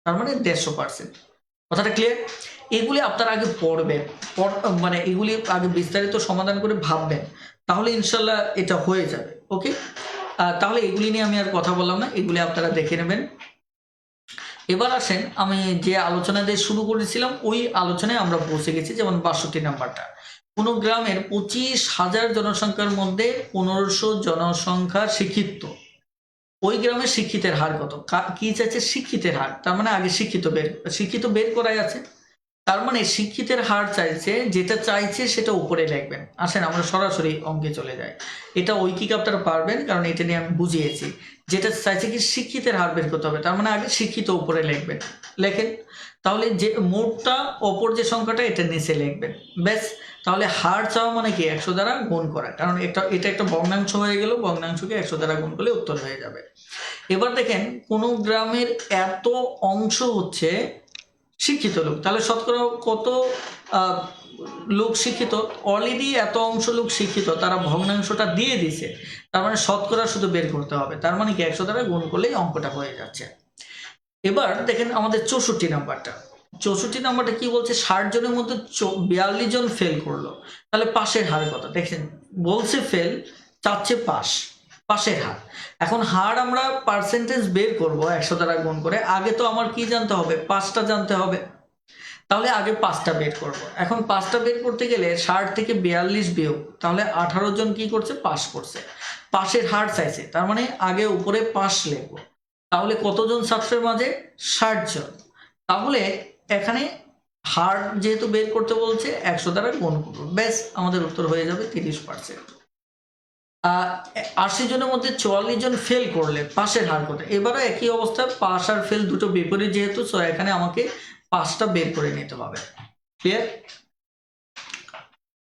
তার মানে 150%, কথাটা ক্লিয়ার? এগুলি আপনারা আগে পড়বেন, মানে এগুলি আগে বিস্তারিত সমাধান করে ভাববেন, তাহলে ইনশাল্লাহ এটা হয়ে যাবে। ওকে, তাহলে এগুলি নিয়ে আমি আর কথা বললাম না, এগুলি আপনারা দেখে নেবেন। এবার আসেন আমি যে আলোচনা দিয়ে শুরু করেছিলাম ওই আলোচনায় আমরা পৌঁছে গেছি, যেমন 62 নাম্বারটা, কোনো গ্রামের 25,000 জনসংখ্যার মধ্যে 1500 জনসংখ্যা শিক্ষিত, ওই গ্রামের শিক্ষিতের হার কত? কি চাইছে? শিক্ষিতের হার, তার মানে আগে শিক্ষিত বের করাই আছে, তার মানে শিক্ষিতের হার চাইছে, যেটা চাইছে সেটা উপরে লিখবেন। আসেন আমরা সরাসরি অঙ্কে চলে যাই, এটা ঐকিক আপনারা পারবেন কারণ এটা নিয়ে আমি বুঝিয়েছি। যেটা চাইছে কি শিক্ষিতের হার বের করতে হবে, তার মানে আগে শিক্ষিত উপরে লিখবেন, লেখেন। তাহলে যে মোটটা অপর যে সংখ্যাটা এটা নিচে লিখবেন, ব্যাস। তাহলে হার চাওয়া মানে কি 100 দ্বারা গুণ করা, কারণ এটা একটা ভগ্নাংশ হয়ে গেল, ভগ্নাংশকে 100 দ্বারা গুণ করলে উত্তর হয়ে যাবে। এবার দেখেন কোন গ্রামের এত অংশ হচ্ছে শিক্ষিত লোক, তাহলে শতকরা কত লোক শিক্ষিত? অলরেডি এত অংশ লোক শিক্ষিত, তারা ভগ্নাংশটা দিয়ে দিছে, তার মানে শতকরা শুধু বের করতে হবে, তার মানে কি 100 দ্বারা গুণ করলেই অঙ্কটা হয়ে যাচ্ছে। এবার দেখেন আমাদের 64 নাম্বারটা, 64 নাম্বারটা কি বলছে, 60 জনের মধ্যে 42 জন ফেল করলো, তাহলে পাশের হার কত? দেখেন বলছে ফেল, চাচ্ছে পাস, পাশের হার। এখন হার আমরা পার্সেন্টেজ বের করব 100 দ্বারা গুণ করে, আগে তো আমার কি জানতে হবে, পাঁচটা জানতে হবে। তাহলে আগে পাঁচটা বের করব। এখন পাঁচটা বের করতে গেলে 60 থেকে 42 বিয়োগ, তাহলে 18 জন কি করছে, পাস করছে। পাশের হার চাইছে, তার মানে আগে উপরে পাস লিখবো। তাহলে কতজন ছাত্রের মাঝে, 60 জন। তাহলে এখানে হার যেহেতু বের করতে বলছে 100 দ্বারা গুণ করবো, ব্যাস আমাদের উত্তর হয়ে যাবে 30%। 80 জনের মধ্যে 44 জন ফেল করলে পাশের হার কত? এবারও একই অবস্থা, পাস আর ফেল দুটো বিপরীত যেহেতু, সো এখানে আমাকে পাঁচটা বের করে নিতে হবে। ক্লিয়ার?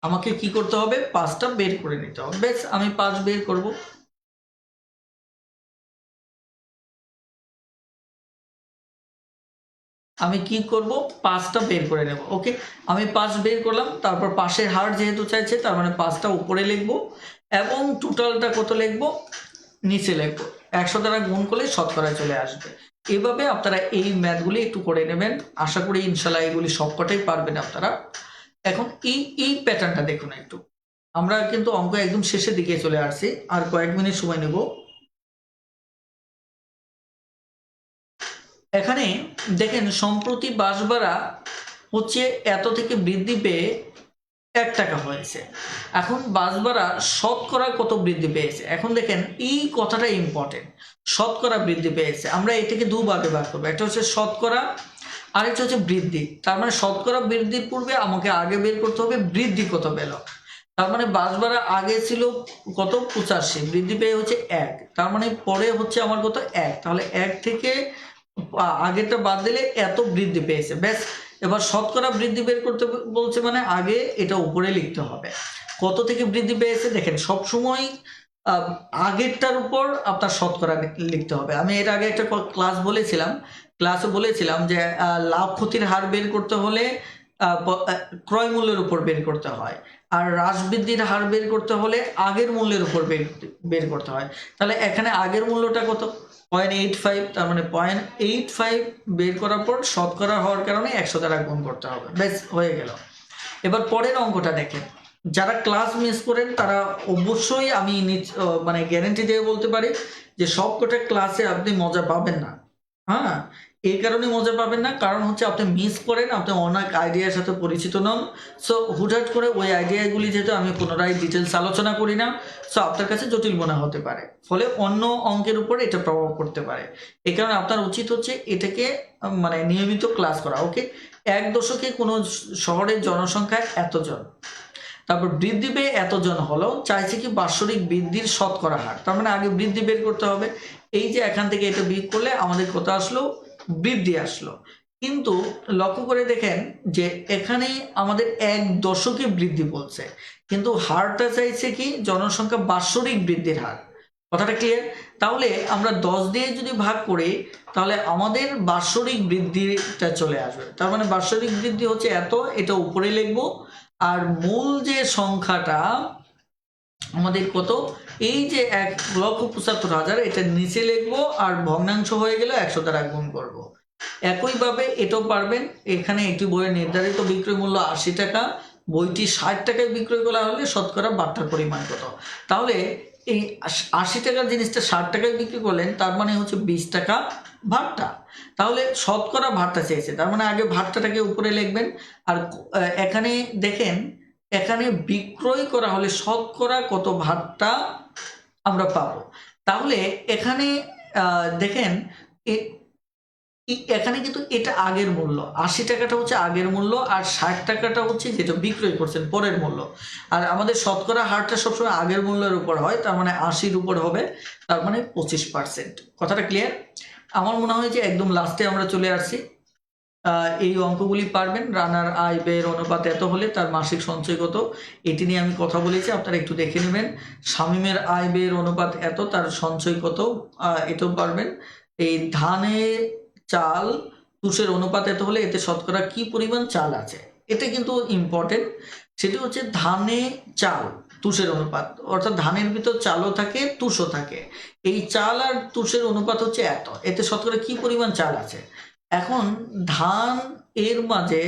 আমাকে কি করতে হবে, পাঁচটা বের করে নিতে হবে, বেশ আমি 5 বের করব। আমি কি করব, পাঁচটা বের করে নেব। ওকে, আমি 5 বের করলাম, তারপর পাশের হার যেহেতু চাইছে তার মানে পাঁচটা উপরে লিখব, এবং টোটালটা কত লিখব, নিচে লিখব। 100 দ্বারা গুণ করলে শতকরায় চলে আসবে। এভাবে আপনারা এই ম্যাথগুলি একটু করে নেবেন, আশা করি ইনশাল্লাহ এগুলি সবকটাই পারবেন আপনারা। এখন এই প্যাটার্নটা দেখুন একটু, আমরা কিন্তু অঙ্ক একদম শেষের দিকে চলে আসছি, আর কয়েক মিনিট সময় নেব। এখানে দেখেন সম্প্রতি বাস ভাড়া হচ্ছে এত থেকে বৃদ্ধি পেয়ে 1 টাকা হয়েছে। এখন বাস ভাড়া শতকরা কত বৃদ্ধি পেয়েছে? এখন দেখেন এই কথাটা ইম্পর্টেন্ট, শতকরা বৃদ্ধি পেয়েছে। আমরা এটাকে দুভাগে ভাগ করবো, একটা হচ্ছে শতকরা, আরেকটা হচ্ছে বৃদ্ধি। তার মানে শতকরা বৃদ্ধির পূর্বে আমাকে আগে বের করতে হবে বৃদ্ধি কত পেল। তার মানে বাস ভাড়া আগে ছিল কত, 85, বৃদ্ধি পেয়ে হচ্ছে 1, তার মানে পরে হচ্ছে আমার কত, 1। তাহলে 1 থেকে আগেরটা বাদ দিলে এত বৃদ্ধি পেয়েছে, ব্যাস। এবার শতকরা বৃদ্ধি বের করতে বলছে, মানে আগে এটা উপরে লিখতে হবে কত থেকে বৃদ্ধি পেয়েছে। দেখেন সবসময় আগেরটার উপর আপনার শতকরা লিখতে হবে। আমি এর আগে একটা ক্লাসে বলেছিলাম যে লাভ ক্ষতির হার বের করতে হলে ক্রয় মূল্যের উপর বের করতে হয়, আর হ্রাস বৃদ্ধির হার বের করতে হলে আগের মূল্যের উপর বের করতে হয়। তাহলে এখানে আগের মূল্যটা কত, 0.85, তার মানে 0.85 বের করার পর শতকরা হওয়ার কারণে 100 দ্বারা গুণ করতে হবে, বেশ হয়ে গেল। এবার পরের অঙ্কটা দেখেন, যারা ক্লাস মিস করেন তারা অবশ্যই, আমি মানে গ্যারেন্টি দিয়ে বলতে পারি যে সবকটা ক্লাসে আপনি মজা পাবেন না। হ্যাঁ, এই কারণে মজা পাবেন না, কারণ হচ্ছে আপনি মিস করেন, আপনি অনেক আইডিয়ার সাথে পরিচিত নন। সো হুটহাট করে ওই আইডিয়াগুলি যেহেতু আমি পুনরায় ডিটেলস আলোচনা করি না, সো আপনার কাছে জটিল মনে হতে পারে, ফলে অন্য অঙ্কের উপর এটা প্রভাব পড়তে পারে। এই কারণে আপনার উচিত হচ্ছে এটাকে মানে নিয়মিত ক্লাস করা। ওকে, 1 দশকে কোনো শহরের জনসংখ্যা এতজন, তারপর বৃদ্ধি পেয়ে এতজন হলো, চাইছে কি বাৎসরিক বৃদ্ধির শতকরা হার, তার মানে আগে বৃদ্ধি বের করতে হবে। এই যে এখান থেকে এটা বিয়োগ করলে আমাদের কত আসলো, বৃদ্ধি আসলো। কিন্তু লক্ষ্য করে দেখেন যে এখানে আমাদের 1 দশকে বৃদ্ধি বলছে, কিন্তু হারটা চাইছে কি জনসংখ্যা বাৎসরিক বৃদ্ধির হার। কথাটা ক্লিয়ার? তাহলে আমরা 10 দিয়ে যদি ভাগ করি তাহলে আমাদের বাৎসরিক বৃদ্ধিটা চলে আসবে, তার মানে বাৎসরিক বৃদ্ধি হচ্ছে এত, এটা উপরে লিখবো। আর মূল যে সংখ্যাটা আমাদের কত, এই যে 1,75,000, এটা নিচে লিখবো, আর ভগ্নাংশ হয়ে গেলে 100 দ্বারা গুণ করবো। একইভাবে এটাও পারবেন। এখানে একটি বইয়ের নির্ধারিত বিক্রয় মূল্য 80 টাকা, বইটি 60 টাকায় বিক্রয় করা হলে শতকরা বাট্টার পরিমাণ কত। তাহলে এই 80 টাকার জিনিসটা 60 টাকায় বিক্রি করলেন, তার মানে হচ্ছে 20 টাকা ভাট্টা। তাহলে শতকরা ভাট্টা চেয়েছে, তার মানে আগে ভাট্টাটাকে উপরে লিখবেন। আর এখানে দেখেন, এখানে বিক্রয় করা হলে শতকরা কত ভাট্টা আমরা পাবো। তাহলে এখানে দেখেন এখানে কিন্তু এটা আগের মূল্য, 80 টাকাটা হচ্ছে আগের মূল্য, আর 60 টাকাটা হচ্ছে যেটা বিক্রয় করছেন পরের মূল্য। আর আমাদের শতকরা হারটা সবসময় আগের মূল্যের উপর হয়, তার মানে 80-র উপর হবে, তার মানে 25%। কথাটা ক্লিয়ার? আমার মনে হয় যে একদম লাস্টে আমরা চলে আসছি। এই অঙ্কগুলি পারবেন। রানার আয় ব্যয়ের অনুপাত এত হলে তার মাসিক সঞ্চয় কত, এটি নিয়ে আমি কথা বলেছি, আপনারা একটু দেখে নেবেন। শামীমের আয় ব্যয়ের অনুপাত এত, তার সঞ্চয় কত, এটাও পারবেন। এই ধানে চাল তুষের অনুপাত এত হলে এতে শতকরা কি পরিমাণ চাল আছে, এটা কিন্তু ইম্পর্টেন্ট। সেটি হচ্ছে ধানে চাল তুষের অনুপাত, অর্থাৎ ধানের ভিতর চালও থাকে তুষও থাকে। এই চাল আর তুষের অনুপাত হচ্ছে এত, এতে শতকরা কি পরিমাণ চাল আছে। এখন ধান এর মাঝে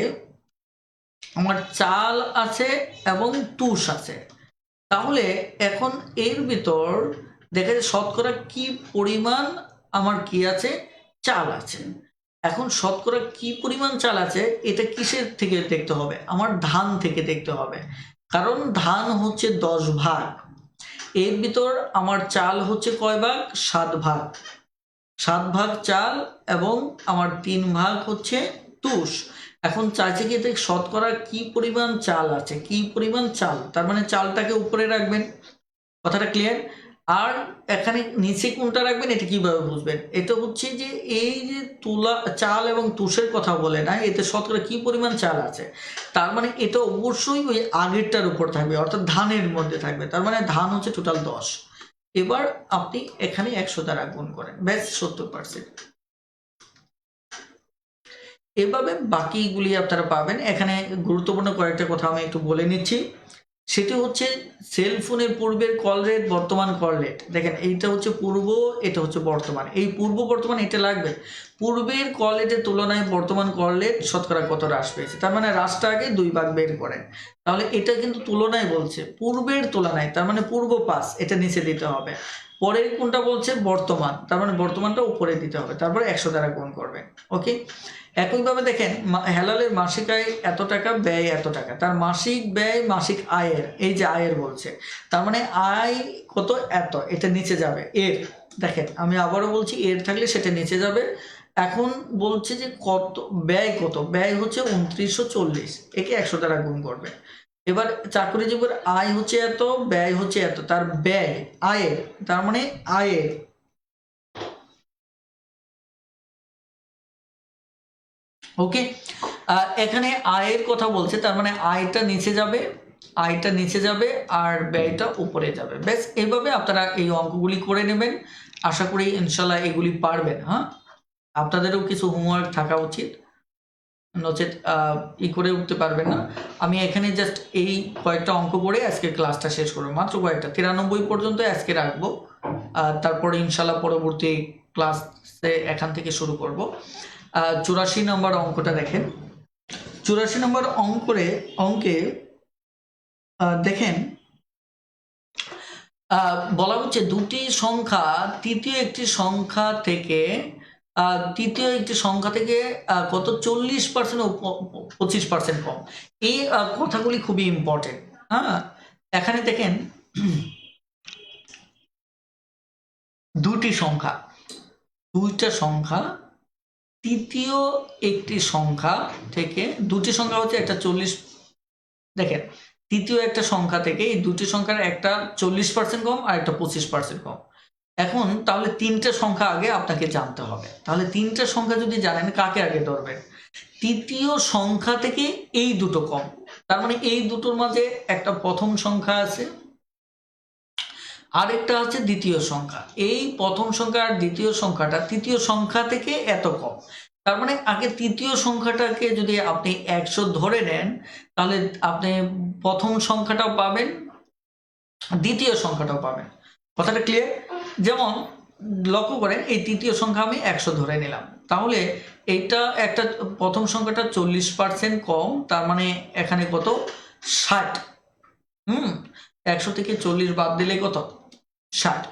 আমার চাল আছে এবং তুষ আছে, তাহলে এখন এর ভিতর দেখা যায় শতকরা কি পরিমাণ আমার কি আছে, চাল আছে। এখন শতকরা কি পরিমাণ চাল আছে এটা কিসের থেকে দেখতে হবে, আমার ধান থেকে দেখতে হবে, কারণ ধান হচ্ছে 10 ভাগ, এর ভিতর আমার চাল হচ্ছে কয় ভাগ, 7 ভাগ। 7 ভাগ চাল এবং আমার 3 ভাগ হচ্ছে তুষ। এখন চাইছে কি দেখ শতকরা কি পরিমাণ চাল আছে, কি পরিমাণ চাল, তার মানে চালটাকে উপরে রাখবেন। কথাটা ক্লিয়ার? আর এখানে নিচে কোনটা রাখবেন এটা কিভাবে বুঝবেন, এটা হচ্ছে যে এই যে তুলা চাল এবং তুষের কথা বলে না, এতে শতকরা কি পরিমাণ চাল আছে, তার মানে এটা অবশ্যই ওই আগেরটার উপর থাকবে, অর্থাৎ ধানের মধ্যে থাকবে, তার মানে ধান হচ্ছে টোটাল 10। এবার আপনি এখানে 100 দ্বারা গুণ করেন, ব্যাস 70%। এভাবে বাকিগুলি আপনারা পাবেন। এখানে গুরুত্বপূর্ণ কয়েকটা কথা আমি একটু বলে নিচ্ছি। সেটি হচ্ছে সেলফোনের পূর্বের কল রেট, বর্তমান কল রেট। দেখেন এইটা হচ্ছে পূর্ব, এটা হচ্ছে বর্তমান। এই পূর্ব বর্তমান এটা লাগবে। পূর্বের কল রেটের তুলনায় বর্তমান কল রেট শতকরা কত হ্রাস পেয়েছে, তার মানে হ্রাসটা আগে 2 ভাগ বের করেন। তাহলে এটা কিন্তু তুলনায় বলছে, পূর্বের তুলনায়, তার মানে পূর্ব 5, এটা নিচে দিতে হবে। পরের কোনটা বলছে, বর্তমান, তার মানে বর্তমানটা উপরে দিতে হবে, তারপরে 100 দ্বারা গুণ করবেন। ওকে, একইভাবে দেখেন হেলালের মাসিক আয় এত টাকা, ব্যয় এত টাকা, তার মাসিক ব্যয় মাসিক আয়ের, এই যে আয়ের বলছে, তার মানে আয় কত, এত, এটা নিচে যাবে। এর দেখেন আমি আবারও বলছি, এর থাকলে সেটা নিচে যাবে। এখন বলছে যে কত ব্যয়, কত ব্যয় হচ্ছে 2940, একে 100 দ্বারা গুণ করবে। এবার চাকরিজীবীর আয় হচ্ছে এত, ব্যয় হচ্ছে এত, তার ব্যয় আয়ের, তার মানে আয়ের, ওকে, এখানে আয়ের কথা বলছে, তার মানে আয়টা নিচে যাবে, আয়টা নিচে যাবে আর ব্যয়টা উপরে যাবে। ব্যাস এইভাবে আপনারা এই অঙ্কগুলি করে নেবেন। আশা করি ইনশাল্লাহ এগুলি পারবেন। হ্যাঁ, আপনাদেরও কিছু হোমওয়ার্ক থাকা উচিত, নচেত করে উঠতে পারবেন না। আমি এখানে জাস্ট এই কয়েকটা অঙ্ক করে আজকে ক্লাসটা শেষ করবো, মাত্র কয়েকটা, 93 পর্যন্ত আজকে রাখবো। তারপরে ইনশাল্লাহ পরবর্তী ক্লাসে এখান থেকে শুরু করব। 84 নম্বর অঙ্কটা দেখেন। 84 নম্বর অঙ্কে দেখেন বলা হচ্ছে দুটি সংখ্যা তৃতীয় একটি সংখ্যা থেকে কত 40% ও 25% কম। এই কথাগুলি খুবই ইম্পর্টেন্ট। হ্যাঁ, এখানে দেখেন দুইটা সংখ্যা তৃতীয় একটি সংখ্যা থেকে, দুটি সংখ্যা হচ্ছে একটা 40, দেখেন তৃতীয় একটা সংখ্যা থেকে এই দুটি সংখ্যার একটা 40% কম আর একটা 25% কম। এখন তাহলে 3টে সংখ্যা আগে আপনাকে জানতে হবে। তাহলে 3টে সংখ্যা যদি জানেন, কাকে আগে ধরবেন, তৃতীয় সংখ্যা থেকে এই দুটো কম, তার মানে এই দুটোর মাঝে একটা প্রথম সংখ্যা আছে, আরেকটা হচ্ছে দ্বিতীয় সংখ্যা। এই প্রথম সংখ্যা আর দ্বিতীয় সংখ্যাটা তৃতীয় সংখ্যা থেকে এত কম, তার মানে আগে তৃতীয় সংখ্যাটাকে যদি আপনি 100 ধরে নেন, তাহলে আপনি প্রথম সংখ্যাটাও পাবেন, দ্বিতীয় সংখ্যাটাও পাবেন। কথাটা ক্লিয়ার? যেমন লক্ষ্য করেন, এই তৃতীয় সংখ্যা আমি 100 ধরে নিলাম, তাহলে এইটা একটা প্রথম সংখ্যাটা 40% কম, তার মানে এখানে কত, 60। 100 থেকে 40 বাদ দিলে কত, 60।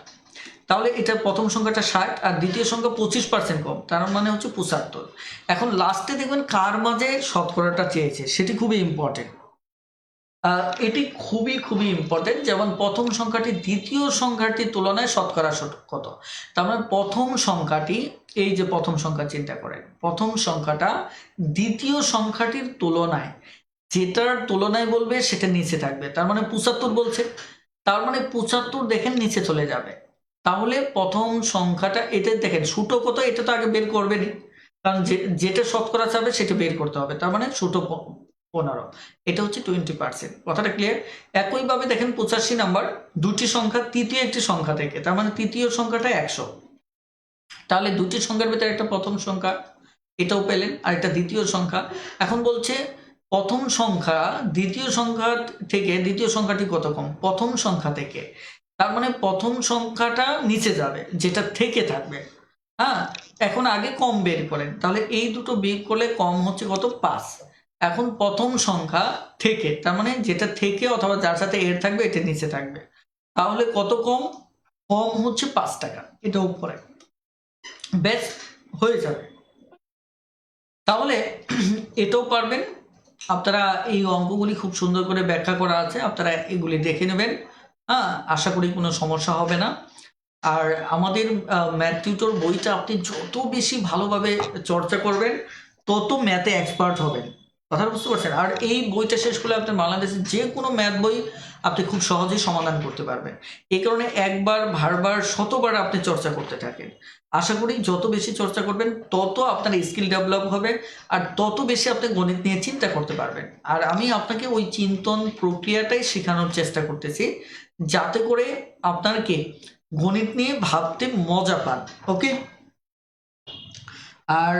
তাহলে এটা প্রথম সংখ্যাটা 60 আর দ্বিতীয় সংখ্যা 25% কম, তার মানে হচ্ছে 75। এখন লাস্টে দেখবেন কার মাঝে শতকরাটা চেয়েছে, সেটি খুবই ইম্পর্টেন্ট। এটি খুবই খুবই ইম্পর্টেন্ট। যেমন প্রথম সংখ্যাটি দ্বিতীয় সংখ্যাটির তুলনায় শতকরা কত, তার মানে প্রথম সংখ্যাটি, এই যে প্রথম সংখ্যা চিন্তা করেন, প্রথম সংখ্যাটা দ্বিতীয় সংখ্যাটির তুলনায়, যেটার তুলনায় বলবে সেটা নিচে থাকবে। তার মানে 75 বলছে, তার মানে 75 দেখেন নিচে চলে যাবে। তাহলে প্রথম সংখ্যাটা, এটা দেখেন ছোট কত, এটা তো আগে বের করবেনই, কারণ যেটা শতকরা চাবে সেটা বের করতে হবে। তার মানে ছোট 15, এটা হচ্ছে 20%। কথাটা ক্লিয়ার? একইভাবে দেখেন 85 নাম্বার, দুটি সংখ্যা তৃতীয় একটি সংখ্যা থেকে, তার মানে তৃতীয় সংখ্যাটা 100। তাহলে দুটি সংখ্যার ভিতরে একটা প্রথম সংখ্যা, এটাও পেলেন, আর একটা দ্বিতীয় সংখ্যা। এখন বলছে প্রথম সংখ্যা দ্বিতীয় সংখ্যা থেকে, দ্বিতীয় সংখ্যাটি কত কম, প্রথম সংখ্যা থেকে, তার মানে প্রথম সংখ্যাটা নিচে যাবে, যেটা থেকে থাকবে। হ্যাঁ, এখন আগে কম বের করেন, তাহলে এই দুটো বের করলে কম হচ্ছে কত, 5। এখন প্রথম সংখ্যা থেকে, তার মানে যেটা থেকে অথবা যার সাথে এর থাকবে এটা নিচে থাকবে, তাহলে কত কম, কম হচ্ছে 5 টাকা, এটা উপরে। বেশ, হয়ে যাবে। তাহলে এটাও পারবেন আপনারা। এই অঙ্কগুলি খুব সুন্দর করে ব্যাখ্যা করা আছে, আপনারা এগুলি দেখে নেবেন। হ্যাঁ, আশা করি কোনো সমস্যা হবে না। আর আমাদের ম্যাথ টিউটর বইটা আপনি যত বেশি ভালোভাবে চর্চা করবেন, তত ম্যাথে এক্সপার্ট হবেন। কথা বুঝতে পারছেন? আর এই বইটা শেষ করলে আপনি বাংলাদেশের যে কোনো ম্যাথ বই আপনি খুব সহজেই সমাধান করতে পারবেন। এই কারণে একবার, বারবার, শতবার আপনি চর্চা করতে থাকেন। আশা করি যত বেশি চর্চা করবেন তত আপনার স্কিল ডেভেলপ হবে, আর তত বেশি আপনি গণিত নিয়ে চিন্তা করতে পারবেন। আর আমি আপনাকে ওই চিন্তন প্রক্রিয়াটাই শেখানোর চেষ্টা করতেছি, যাতে করে আপনার কি গণিত নিয়ে ভাবতে মজা পান। ওকে? আর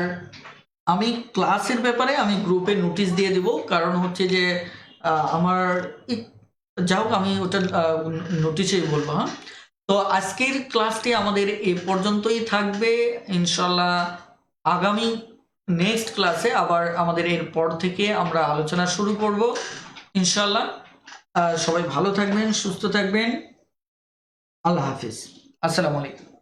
আমি ক্লাসের ব্যাপারে আমি গ্রুপে নোটিশ দিয়ে দেব, কারণ হচ্ছে যে আমার যা হোক, আমি ওটা নোটিশেই বলবো। হ্যাঁ, তো আজকের ক্লাসটি আমাদের এ পর্যন্তই থাকবে। ইনশাল্লাহ আগামী নেক্সট ক্লাসে আবার আমাদের এরপর থেকে আমরা আলোচনা শুরু করব ইনশাল্লাহ। সবাই ভালো থাকবেন, সুস্থ থাকবেন। আল্লাহ হাফিজ, আসসালামু আলাইকুম।